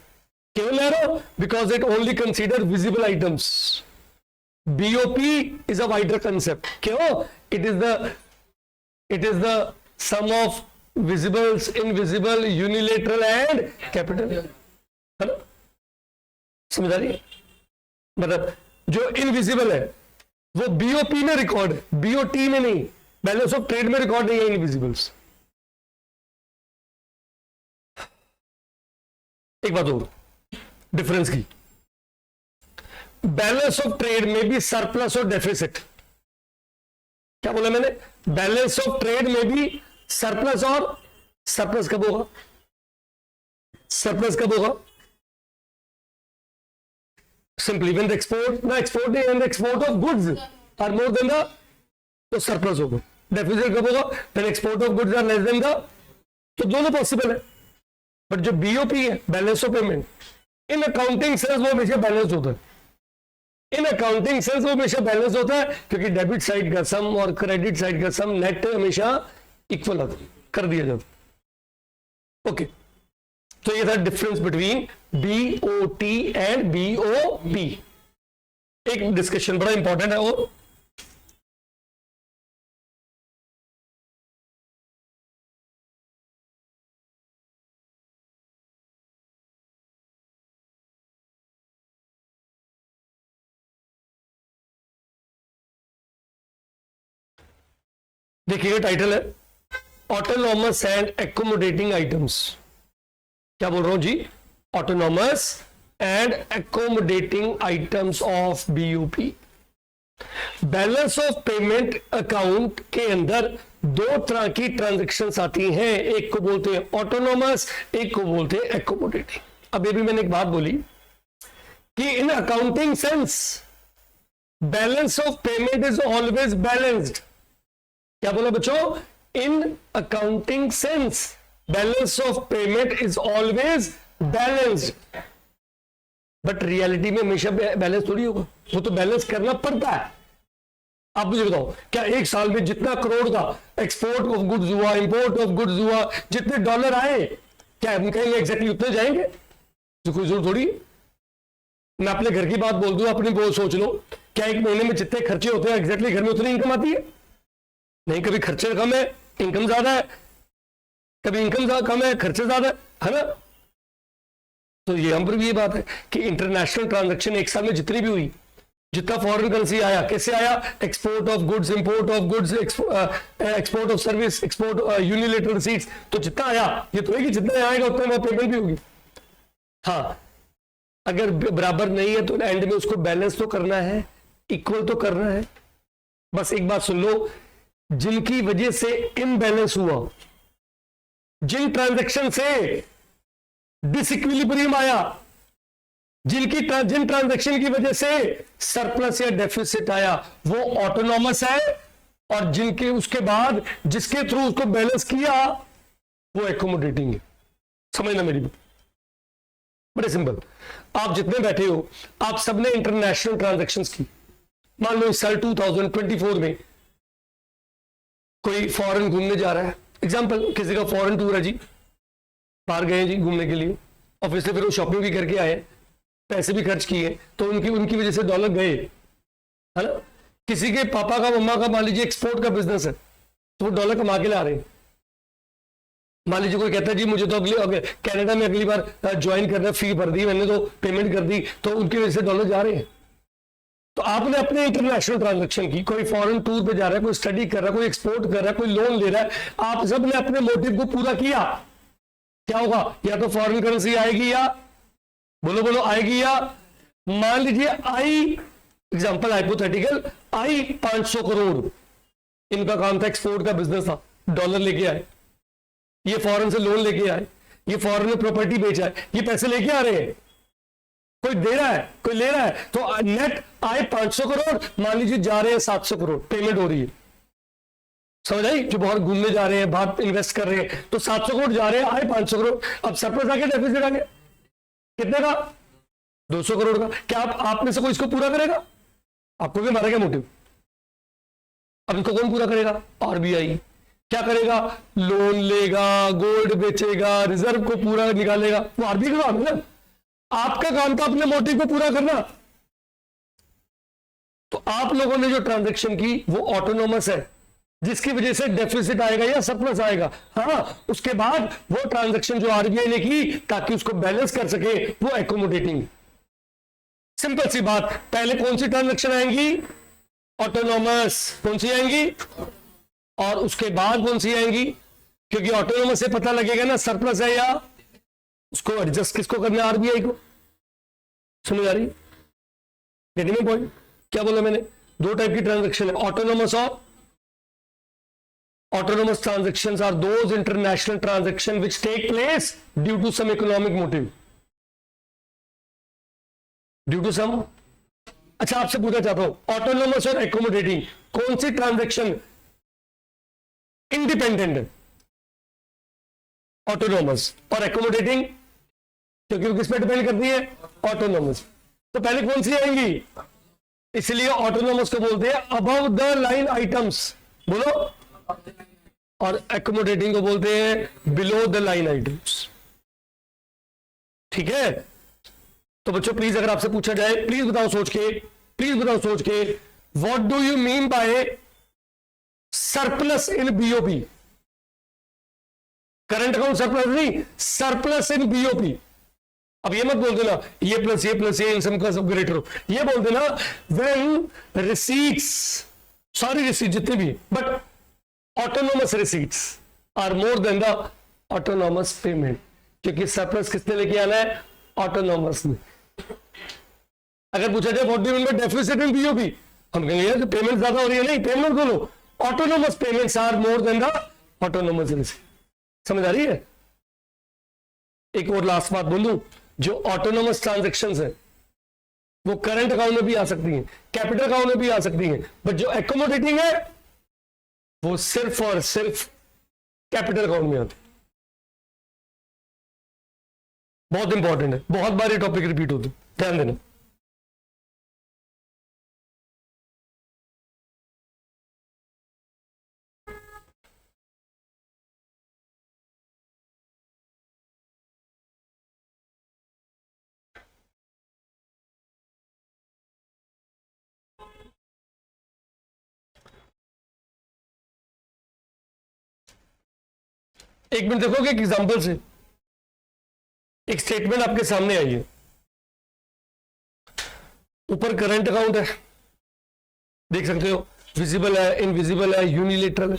Kyun narrow? Because it only considers visible items. BOP is a wider concept. Kyun? It is the sum of visibles, invisible, unilateral and capital, है ना? समझ आ रही है? मतलब जो invisible है वो BOP में रिकॉर्ड है, BOT में नहीं, बैलेंस ऑफ ट्रेड में रिकॉर्ड नहीं है इनविजिबल्स। एक बात और डिफरेंस की, बैलेंस ऑफ ट्रेड में भी सरप्लस और डेफिसिट। क्या बोला मैंने? बैलेंस ऑफ ट्रेड में भी सरप्लस, और सरप्लस कब होगा? सरप्लस कब होगा? Simply when the export and the export of goods are more than the, तो सरप्लस होगा। डेफिसिट कब होगा? When export of goods are less than the, तो दोनों पॉसिबल है। बट जो BOP है, balance of payment, in accounting sense वो हमेशा बैलेंस होता है। इन अकाउंटिंग सेंस वो हमेशा बैलेंस होता है, क्योंकि डेबिट साइड का सम और क्रेडिट साइड का सम नेट हमेशा इक्वल कर दिया जाता। ओके, तो ये था difference between BOT and BOP। एक डिस्कशन बड़ा इंपॉर्टेंट है वो, देखिएगा टाइटल है ऑटोनॉमस एंड एकोमोडेटिंग आइटम्स। क्या बोल रहा हूं जी? Autonomous and accommodating items of BOP। Balance of payment account के अंदर दो तरह की ट्रांजैक्शंस आती हैं, एक को बोलते हैं ऑटोनॉमस, एक को बोलते हैं एकोमोडेटिंग। अब ये भी मैंने एक बात बोली कि इन accounting sense balance of payment is always balanced. क्या बोला बच्चों? इन accounting sense balance of payment is always balanced, but reality में हमेशा बैलेंस थोड़ी होगा, वो तो बैलेंस करना पड़ता है। आप मुझे बताओ, क्या एक साल में जितना करोड़ का एक्सपोर्ट ऑफ गुड्स हुआ, इंपोर्ट ऑफ गुड्स हुआ, जितने डॉलर आए, क्या हम कहेंगे एग्जैक्टली उतने जाएंगे? तो कोई जरूरत थोड़ी। मैं अपने घर की बात बोल दूं, अपनी बोल सोच लो, क्या एक महीने में जितने खर्चे होते हैं एग्जैक्टली घर में उतनी इनकम आती है? नहीं, कभी खर्चे कम है इनकम ज्यादा है, कभी इनकम कम है खर्चे ज्यादा है ना? तो ये हम पर भी ये बात है कि इंटरनेशनल ट्रांजैक्शन एक साल में जितनी भी हुई, जितना फॉरेन करेंसी आया, कैसे आया? Export of goods, import of goods, export of service, export unilateral receipts, तो जितना आया ये तो है कि जितना आएगा उतना में पेमेंट भी होगी। हाँ, अगर बराबर नहीं है तो एंड में उसको बैलेंस तो करना है, इक्वल तो करना है। बस एक बात सुन लो, जिनकी वजह से इम्बैलेंस हुआ, जिन ट्रांजैक्शन से डिसइक्विलिब्रियम आया, जिन ट्रांजैक्शन की वजह से सरप्लस या डेफिसिट आया, वो ऑटोनॉमस है, और जिनके उसके बाद जिसके थ्रू उसको बैलेंस किया वो एकोमोडेटिंग है। समझना मेरी बात, बड़े सिंपल। आप जितने बैठे हो, आप सबने इंटरनेशनल ट्रांजैक्शंस की। मान लो इस साल 2024 में कोई फॉरेन घूमने जा रहा है, एग्जांपल किसी का फॉरेन टूर है जी, बाहर गए जी घूमने के लिए, ऑब्वियसली फिर वो शॉपिंग भी करके आए, पैसे भी खर्च किए, तो उनकी वजह से डॉलर गए, है ना। किसी के पापा का मम्मा का मान लीजिए एक्सपोर्ट का बिजनेस है, तो वो डॉलर कमा के ला रहे हैं। मान लीजिए कोई कहता है जी मुझे तो कनाडा में अगली बार ज्वाइन करना, फी भर दी मैंने, तो पेमेंट कर दी, तो उनकी वजह से डॉलर जा रहे हैं। तो आपने अपने इंटरनेशनल ट्रांजैक्शन की, कोई फॉरेन टूर पे जा रहा है, कोई स्टडी कर रहा है, कोई एक्सपोर्ट कर रहा है, कोई लोन ले रहा है, आप सब ने अपने मोटिव को पूरा किया, क्या होगा? या तो फॉरेन करेंसी आएगी, या बोलो आएगी, या मान लीजिए आई, एग्जांपल हाइपोथेटिकल, आई 500 करोड़, इनका काम था, एक्सपोर्ट का बिजनेस था, डॉलर लेके आए, ये फॉरेन से लोन लेके आए, ये फॉरेन में प्रॉपर्टी बेचा है, ये पैसे लेके आ रहे हैं, कोई दे रहा है कोई ले रहा है, तो नेट आए 500 करोड़, मान लीजिए जा रहे हैं 700 करोड़, पेमेंट हो रही है। समझ आई? जो बाहर घूमने जा रहे हैं, बाहर इन्वेस्ट कर रहे हैं, तो 700 करोड़ जा रहे हैं, आए 500 करोड़, अब सरप्लस आ गया, डेफिसिट आ गया, कितने का? 200 करोड़ का। क्या आप में से कोई इसको पूरा करेगा? आपको भी हमारा क्या मोटिव? अब इसको कौन पूरा करेगा? आरबीआई। क्या करेगा? लोन लेगा, गोल्ड बेचेगा, रिजर्व को पूरा निकालेगा, वो आरबीआई का काम है ना। आपका काम था अपने मोटिव को पूरा करना। तो आप लोगों ने जो ट्रांजैक्शन की वो ऑटोनोमस है, जिसकी वजह से डेफिसिट आएगा या सरप्लस आएगा। हाँ, उसके बाद वो ट्रांजैक्शन जो आरबीआई ने की ताकि उसको बैलेंस कर सके, वो एकोमोडेटिंग। सिंपल सी बात, पहले कौन सी ट्रांजैक्शन आएंगी? ऑटोनोमस। कौन सी आएंगी? और उसके बाद कौन सी आएंगी? क्योंकि ऑटोनोमस से पता लगेगा ना सरप्लस है, या उसको एडजस्ट किसको करना है? आरबीआई को। समझ आ रही? Getting my point? क्या बोला मैंने? दो टाइप की ट्रांजैक्शन है, ऑटोनोमस और autonomous transactions are those international transactions which take place due to some economic motive, due to some। अच्छा, आपसे पूछना चाहता हूं, ऑटोनोमस और एकोमोडेटिंग कौन सी ट्रांजैक्शन इंडिपेंडेंट है? ऑटोनोमस। और एकोमोडेटिंग क्योंकि वो किस पे डिपेंड करती है? ऑटोनोमस। तो पहले कौन सी आएंगी? इसलिए ऑटोनोमस को बोलते हैं अबव द लाइन आइटम्स, बोलो, और एकोमोडेटिंग को बोलते हैं बिलो द लाइन आइटम्स। ठीक है? तो बच्चों प्लीज, अगर आपसे पूछा जाए, प्लीज बताओ सोच के, what do you mean bye surplus in BOP? Current account surplus नहीं, सरप्लस इन बीओपी। अब ये मत बोल देना ये प्लस ये इन सम का सब ग्रेटर हो, ये बोल देना व्हेन रिसीट्स, सारी रिसीट जितने भी, but autonomous receipts are more than the autonomous payment. क्योंकि सरप्लस किसने लेके आना है? ऑटोनोमस ने। अगर पूछा जाए what do you mean by deficit in BOP, हम कहेंगे यार पेमेंट ज्यादा हो रही है। नहीं, पेमेंट बोलो, autonomous payments are more than the autonomous receipt. समझ आ रही है? एक और लास्ट बात बोलूं, जो ऑटोनोमस ट्रांजैक्शंस है वो करंट अकाउंट में भी आ सकती हैं, कैपिटल अकाउंट में भी आ सकती हैं, बट जो एकोमोडेटिंग है वो सिर्फ और सिर्फ कैपिटल अकाउंट में आती है। बहुत इंपॉर्टेंट है, बहुत बार ये टॉपिक रिपीट होते, ध्यान देना। एक मिनट देखोगे, एक एग्जांपल से एक स्टेटमेंट आपके सामने आई है, ऊपर करंट अकाउंट है, देख सकते हो, विजिबल है, इनविजिबल है, यूनिलेटरल है।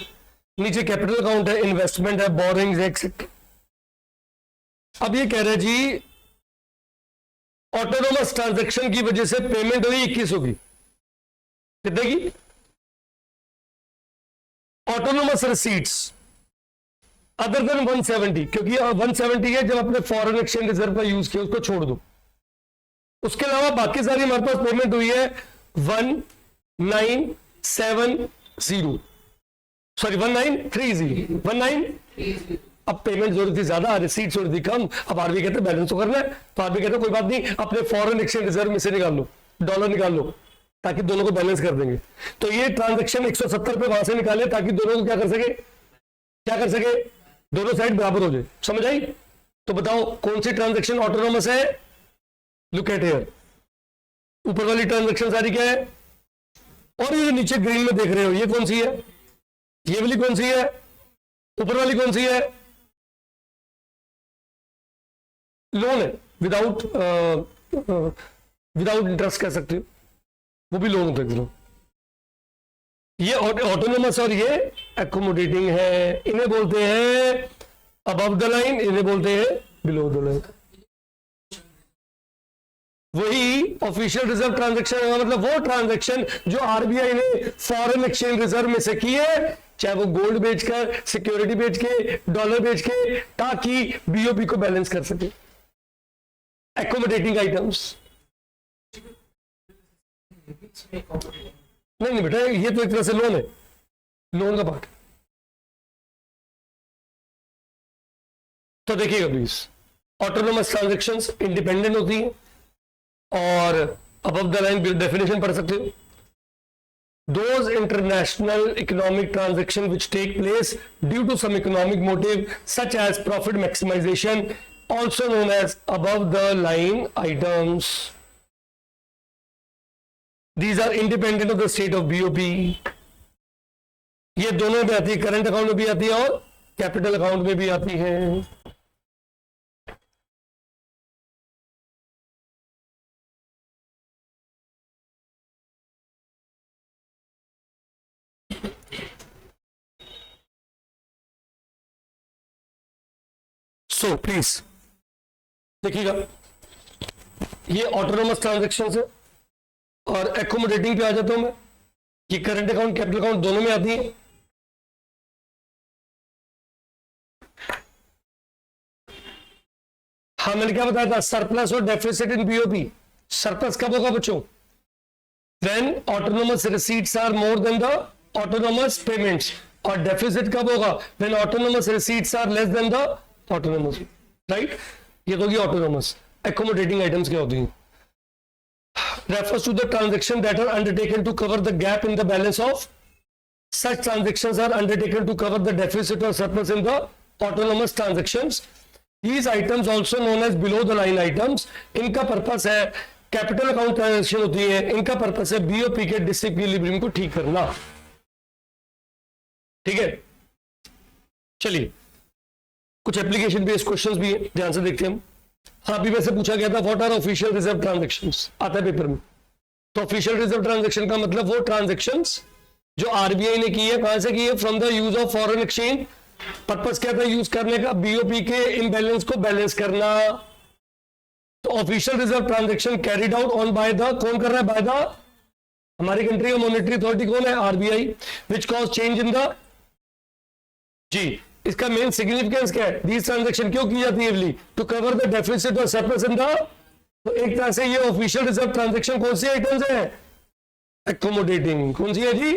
नीचे कैपिटल अकाउंट है, इन्वेस्टमेंट है, बोरिंग्स है, एक्सेट्रा। अब ये कह रहे हैं जी ऑटोनोमस ट्रांजैक्शन की वजह से पेमेंट हुई 21 होगी, कितने की? ऑटोनोमस रिसीट्स अदर देन 170, क्योंकि 170 है जब अपने फॉरेन एक्सचेंज रिजर्व का यूज किया, उसको छोड़ दो। उसके अलावा बाकी सारी हमारे पास पेमेंट हुई है 1970, सॉरी 1930, 19। अब पेमेंट जरूरत थी ज्यादा, रिसीट जरूरत थी कम। अब आरबीआई कहते हैं बैलेंस तो करना है, तो आरबीआई कहते हैं कोई बात नहीं, अपने फॉरेन एक्सचेंज रिजर्व में से निकाल लो, डॉलर निकाल लो, ताकि दोनों को बैलेंस कर देंगे। तो ये ट्रांजेक्शन 170 पे वहां से निकाले ताकि दोनों को क्या कर सके, क्या कर सके, दोनों साइड बराबर हो जाए। समझ आई? तो बताओ कौन सी ट्रांजेक्शन ऑटोनोमस है? लुक एट हियर, ऊपर वाली ट्रांजेक्शन सारी क्या है, और ये नीचे ग्रीन में देख रहे हो ये कौन सी है? ये वाली कौन सी है? ऊपर वाली कौन सी है? लोन है, विदाउट विदाउट इंटरेस्ट कह सकते हो, वो भी लोन होता है। ये ऑटोनोमस और ये एकोमोडेटिंग है, इन्हें बोलते हैं अबव द लाइन, इन्हें बोलते हैं बिलो द लाइन। वही ऑफिशियल रिजर्व ट्रांजैक्शन है, मतलब वो ट्रांजैक्शन जो आरबीआई ने फॉरेन एक्सचेंज रिजर्व में से की है, चाहे वो गोल्ड बेचकर, सिक्योरिटी बेच के, डॉलर बेच के, ताकि बीओपी को बैलेंस कर सके। एकोमोडेटिंग आइटम्स नहीं बेटा, ये तो एक तरह से लोन है, लोन का पार्ट। तो देखिएगा प्लीज, ऑटोनोमस ट्रांजैक्शंस इंडिपेंडेंट होती हैं, और अबव द लाइन डेफिनेशन पढ़ सकते हो। Those international economic transactions which take place due to some economic motive such as profit maximization, also known as above the line items. These are independent of the state of BOP. ये दोनों में आती है, current account में भी आती है और कैपिटल अकाउंट में भी आती है। सो प्लीज देखिएगा, ये ऑटोनोमस ट्रांजैक्शन है, और एकोमोडेटिंग पे आ जाता हूं मैं। ये करंट अकाउंट कैपिटल अकाउंट दोनों में आती है। हाँ मैंने क्या बताया था, सरप्लस और डेफिसिट इन बीओपी। सरप्लस कब होगा बच्चों? When autonomous receipts are more than the autonomous payments. और डेफिसिट कब होगा? When autonomous receipts are less than the autonomous, right? ये तो होगी ऑटोनोमस। एकोमोडेटिंग आइटम्स क्या होती हैं? refers to the transaction that are undertaken to cover the gap in the balance of. Such transactions are undertaken to cover the deficit or surplus in the autonomous transactions. These items also known as below the line items. इनका purpose है, capital account transaction होती है, इनका purpose है BOP के disequilibrium को ठीक करना। ठीक है, चलिए कुछ एप्लीकेशन बेस्ड क्वेश्चंस भी है, ध्यान से देखते हैं हम। हाँ अभी वैसे पूछा गया था what are official reserve transactions, आता है पेपर में। तो ऑफिशियल रिजर्व ट्रांजैक्शन का मतलब वो ट्रांजैक्शंस जो आरबीआई ने की है, कहां से की है? From the use of foreign exchange. Purpose क्या था यूज करने का? बीओपी के इम्बैलेंस को बैलेंस करना। तो official reserve transaction carried out on by the, कौन कर रहा है? बाय द, हमारी कंट्री का मॉनेटरी अथॉरिटी कौन है? RBI. Which cause change in the, जी इसका मेन सिग्निफिकेंस क्या है? दीज ट्रांजैक्शन क्यों की जाती है? टू कवर द डेफिसिट और सरप्लस इन द। तो एक तरह से ये ऑफिशियल रिजर्व ट्रांजैक्शन कौन सी आइटम्स है? एकोमोडेटिंग। कौन सी है जी?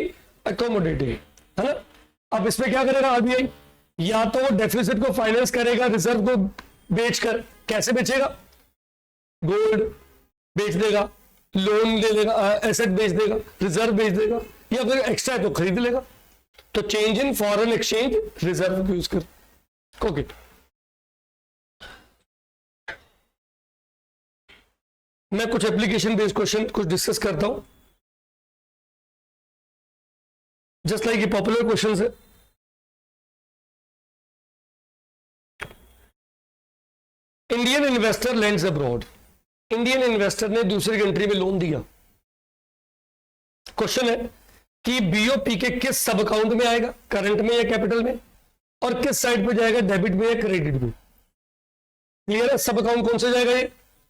एकोमोडेटिंग, है ना। अब इसमें क्या करेगा आरबीआई? या तो वो डेफिसिट को फाइनेंस करेगा रिजर्व को बेचकर। कैसे बेचेगा? गोल्ड बेच देगा, लोन ले लेगा, एसेट बेच देगा, रिजर्व बेच देगा, या फिर एक्स्ट्रा है तो खरीद लेगा। तो change in foreign exchange reserve use कर। ओके, मैं कुछ एप्लीकेशन बेस्ड क्वेश्चन कुछ डिस्कस करता हूं, जस्ट लाइक ये पॉपुलर क्वेश्चन है। Indian investor lands abroad. Indian investor ने दूसरी कंट्री में लोन दिया, क्वेश्चन है कि बीओपी के किस सब अकाउंट में आएगा, करंट में या कैपिटल में, और किस साइड पे जाएगा, डेबिट में या क्रेडिट में। क्लियर है? सब अकाउंट कौन सा जाएगा? ये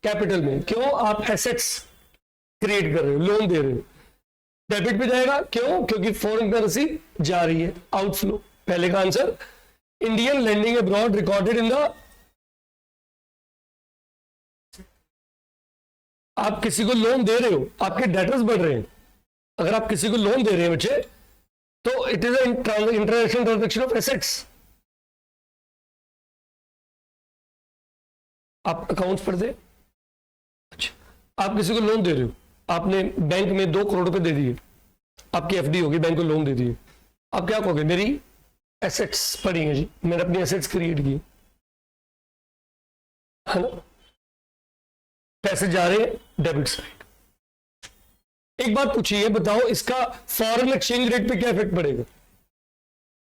कैपिटल में। क्यों? आप एसेट्स क्रिएट कर रहे हो, लोन दे रहे हो। डेबिट पे जाएगा, क्यों? क्योंकि फॉरेन करेंसी जा रही है, आउटफ्लो। पहले का answer, Indian lending abroad recorded in the, आप किसी को लोन दे रहे हो, आपके डेटर्स बढ़ रहे हैं। अगर आप किसी को लोन दे रहे हैं बच्चे, तो it is international transaction of assets. आप अकाउंट्स पढ़ते? अच्छा, आप किसी को लोन दे रहे हो, आपने बैंक में 2 करोड़ रुपए दे दिए, आपकी एफडी होगी, बैंक को लोन दे दिए। आप क्या कहोगे? मेरी एसेट्स पड़ी हैं जी, मैंने अपनी एसेट्स क्रिएट की, है ना? पैसे जा रहे हैं डेबिट साइड। एक बात पूछिए, बताओ इसका फॉरेन एक्सचेंज रेट पे क्या इफेक्ट पड़ेगा?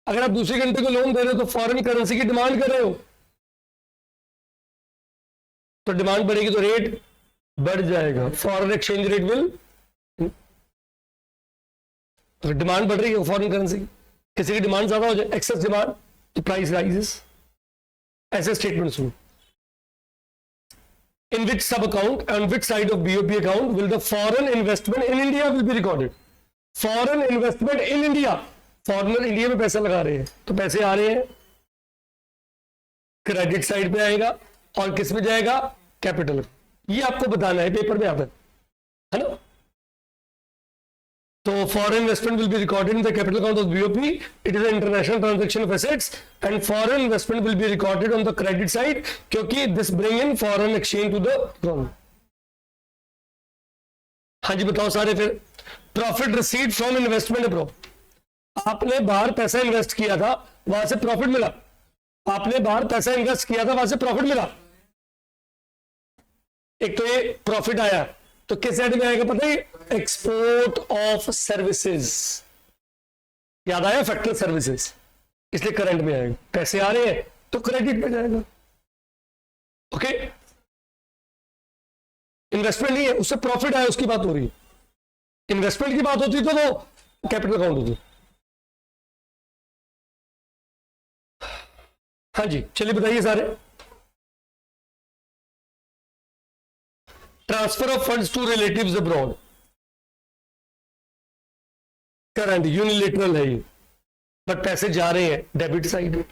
अगर आप दूसरी कंट्री को लोन दे रहे हो तो फॉरेन करेंसी की डिमांड कर रहे हो, तो डिमांड बढ़ेगी तो रेट बढ़ जाएगा, फॉरेन एक्सचेंज रेट विल, तो डिमांड बढ़ रही है फॉरेन करेंसी की, किसी की डिमांड ज्यादा हो जाए, एक्सेस डिमांड, तो प्राइस राइजेस। ऐसे स्टेटमेंट सुनो, in which sub account and which side of BOP account will the foreign investment in India will be recorded? Foreign investment in India, foreigner India में पैसा लगा रहे हैं, तो पैसे आ रहे हैं, क्रेडिट साइड पे आएगा, और किस में जाएगा? कैपिटल। ये आपको बताना है, पेपर में आता है ना? तो foreign investment will be recorded in the capital account of BOP. It is an international transaction of assets, and foreign investment will be recorded on the credit side, क्योंकि this bring in foreign exchange to the economy. हाँ जी बताओ सारे फिर। Profit receive from investment abroad, आपने बाहर पैसा invest किया था, वहां से प्रॉफिट मिला। आपने बाहर पैसा इन्वेस्ट किया था, वहां से प्रॉफिट मिला। एक तो ये प्रॉफिट आया, तो किस साइड में आएगा पता है? एक्सपोर्ट ऑफ सर्विसेज, याद आया? फैक्टर सर्विसेज, इसलिए करंट में आएगा। पैसे आ रहे हैं तो क्रेडिट में जाएगा। ओके, इन्वेस्टमेंट नहीं है, उससे प्रॉफिट आया, उसकी बात हो रही है। इन्वेस्टमेंट की बात होती तो वो कैपिटल अकाउंट होती। हाँ जी चलिए बताइए सारे। Transfer of funds to relatives abroad, current unilateral है ये, बट पैसे जा रहे हैं डेबिट साइड में।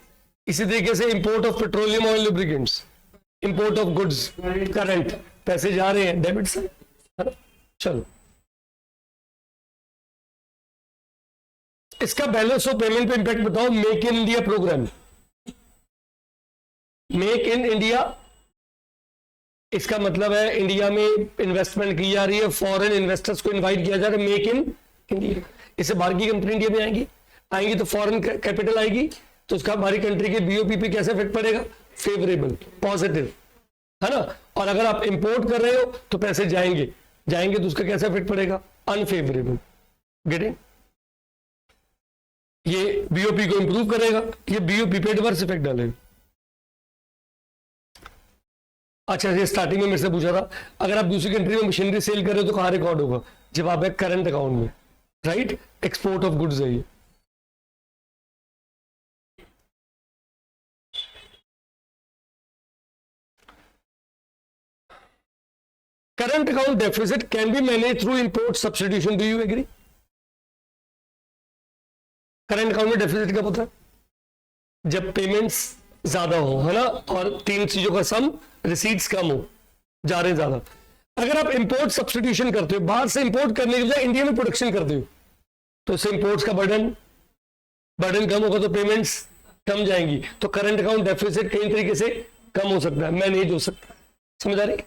इसी तरीके से import of petroleum oil lubricants, import of goods, current, पैसे जा रहे हैं डेबिट साइड, है ना? चलो, इसका बैलेंस ऑफ पेमेंट पे इंपैक्ट बताओ। Make in India program, make in India, इसका मतलब है इंडिया में इन्वेस्टमेंट की जा रही है, फॉरेन इन्वेस्टर्स को इनवाइट किया जा रहा है, मेक इन इंडिया। इससे बाहर की कंपनी इंडिया में आएंगी तो फॉरेन कैपिटल आएगी, तो उसका हमारी कंट्री के बीओपी पे कैसे इफेक्ट पड़ेगा? फेवरेबल, पॉजिटिव, है ना? और अगर आप इंपोर्ट कर रहे हो तो पैसे जाएंगे तो उसका कैसे इफेक्ट पड़ेगा? अनफेवरेबल। गेटिंग? ये बीओपी को इंप्रूव करेगा, ये बीओपी पे एडवर्स इफेक्ट डालेगा। अच्छा, ये स्टार्टिंग में मेरे से पूछा था, अगर आप दूसरी कंट्री में मशीनरी सेल कर रहे हो तो कहां रिकॉर्ड होगा? जवाब है करंट अकाउंट में, राइट? एक्सपोर्ट ऑफ गुड्स है ये। Current account deficit can be manage through import substitution, do you agree? Current account में डेफिसिट कब होता है? जब पेमेंट्स ज्यादा हो, है ना, और 3 चीजों का सम, रिसीट्स कम हो, जा रहे ज्यादा। अगर आप इंपोर्ट सब्स्टिट्यूशन करते हो, बाहर से इंपोर्ट करने के बजाय इंडिया में प्रोडक्शन करते हो, तो इससे इंपोर्ट्स का बर्डन कम होगा, तो पेमेंट्स कम जाएंगी, तो करंट अकाउंट डेफिसिट कई तरीके से कम हो सकता है, मैनेज हो सकता है। समझ आ रही?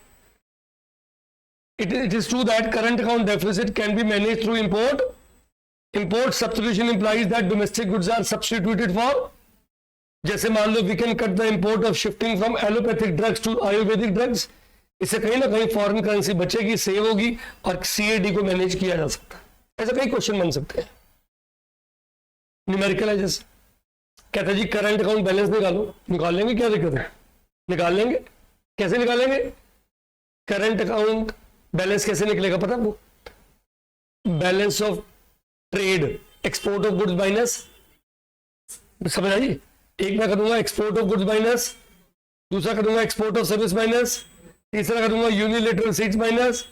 It is true that current account deficit can be managed through import. Import substitution implies that domestic goods are substituted for. जैसे मान लो we can cut the import of shifting from allopathic drugs to ayurvedic drugs. इससे कहीं ना कहीं foreign currency बचेगी, save होगी, और CAD को मैनेज किया जा सकता है। ऐसा कई क्वेश्चन बन सकते हैं, न्यूमेरिकल है। जैसे कहता जी करंट अकाउंट बैलेंस निकालो, निकाल लेंगे, क्या दिक्कत है? निकाल लेंगे। कैसे निकालेंगे? करंट अकाउंट बैलेंस कैसे निकलेगा पता है? वो balance of trade, export of goods minus, समझ आई? एक मैं करूंगा एक्सपोर्ट ऑफ गुड्स माइनस, दूसरा करूंगा एक्सपोर्ट ऑफ सर्विस माइनस, तीसरा करूंगा यूनिलेटरल रिसीट्स माइनस,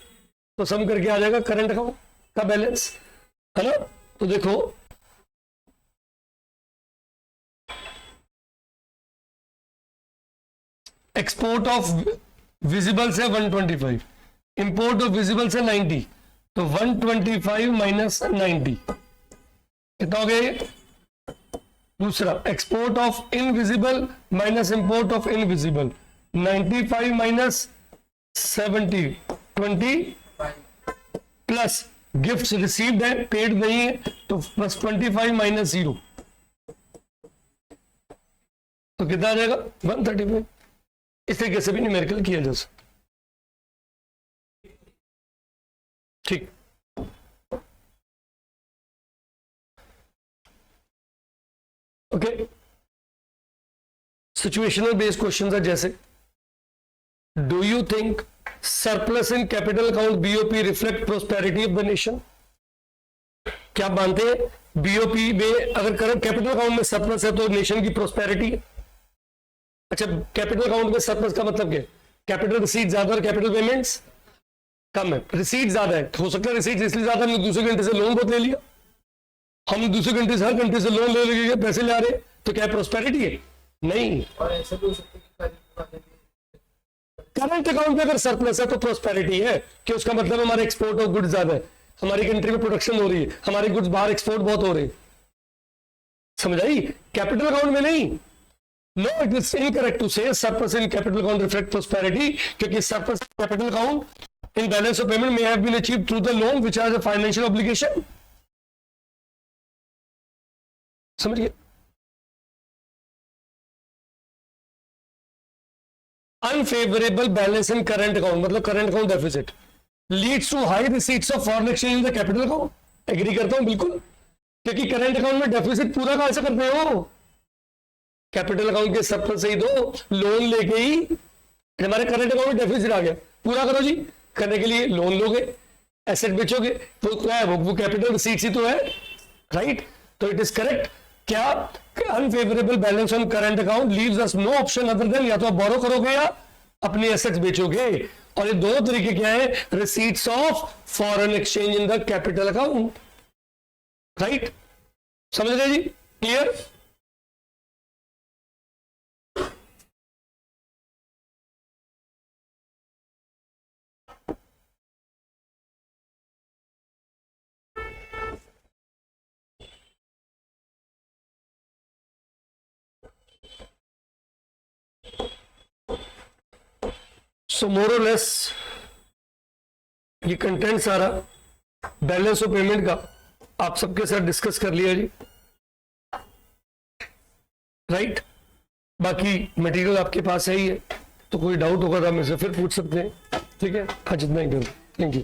तो सम करके आ जाएगा करंट अकाउंट का बैलेंस, है ना? तो देखो एक्सपोर्ट ऑफ विजिबल्स है 125, इंपोर्ट ऑफ विजिबल्स है 90, तो 125 माइनस 90 कितना हो गया ये? दूसरा export of invisible minus import of invisible, 95 minus 70 20 plus gifts received है पेड नहीं है तो प्लस 25 माइनस 0, तो कितना आ जाएगा 135। इस तरीके से भी न्यूमेरिकल किया जा सकता, ठीक। ओके, सिचुएशनल बेस्ड क्वेश्चंस है जैसे do you think surplus in capital account BOP reflect prosperity of the nation? क्या मानते हैं बीओपी में अगर करंट कैपिटल अकाउंट में सरप्लस है तो नेशन की प्रोस्पेरिटी है? अच्छा, कैपिटल अकाउंट में सरप्लस का मतलब क्या है? कैपिटल रिसीट ज्यादा और कैपिटल पेमेंट्स कम है। रिसीट ज्यादा है, हो सकता है रिसीट इसलिए ज्यादा हमने दूसरे कंट्री से लोन बहुत ले लिया, हम दूसरे कंट्री से हर कंट्री से लोन ले लेके पैसे ले आ रहे, तो क्या प्रोस्पेरिटी है? नहीं। और ऐसा भी हो सकता है कि करंट अकाउंट में अगर सरप्लस है तो प्रोस्पेरिटी है कि उसका मतलब हमारे एक्सपोर्ट ऑफ गुड्स ज्यादा है, हमारी कंट्री में प्रोडक्शन हो रही है, हमारी गुड्स बाहर एक्सपोर्ट बहुत हो रही है, समझ आई? कैपिटल अकाउंट में नहीं। No, it is incorrect to say surplus in capital account reflect prosperity, क्योंकि surplus capital account in balance of payment may have been achieved through the loan which has a financial obligation. समझिए, unfavourable balance in current account मतलब current account deficit leads to high receipts of foreign exchange in the capital account. Agree करता हूं बिल्कुल, क्योंकि current account में deficit पूरा कहां से करते हो? कैपिटल अकाउंट के सरप्लस से ही दो, लोन लेके ही हमारे करंट अकाउंट में डेफिसिट आ गया, पूरा करो जी। करने के लिए लोन लोगे, एसेट बेचोगे, वो क्या है? वो कैपिटल रिसीट्स ही तो है, राइट? तो इट इज करेक्ट। क्या unfavourable balance on current account leaves us know option other than या तो आप बोरो करोगे या अपने एसेट्स बेचोगे, और ये दोनों तरीके क्या है? Receipts of foreign exchange in the capital account, right? समझ रहे जी? क्लियर? सो मोर और लेस ये कंटेंट सारा बैलेंस ऑफ पेमेंट का आप सबके साथ डिस्कस कर लिया जी, राइट? बाकी मटेरियल आपके पास है ही है, तो कोई डाउट होगा तो आप मुझसे फिर पूछ सकते हैं, ठीक है? आज इतना ही कर, थैंक यू।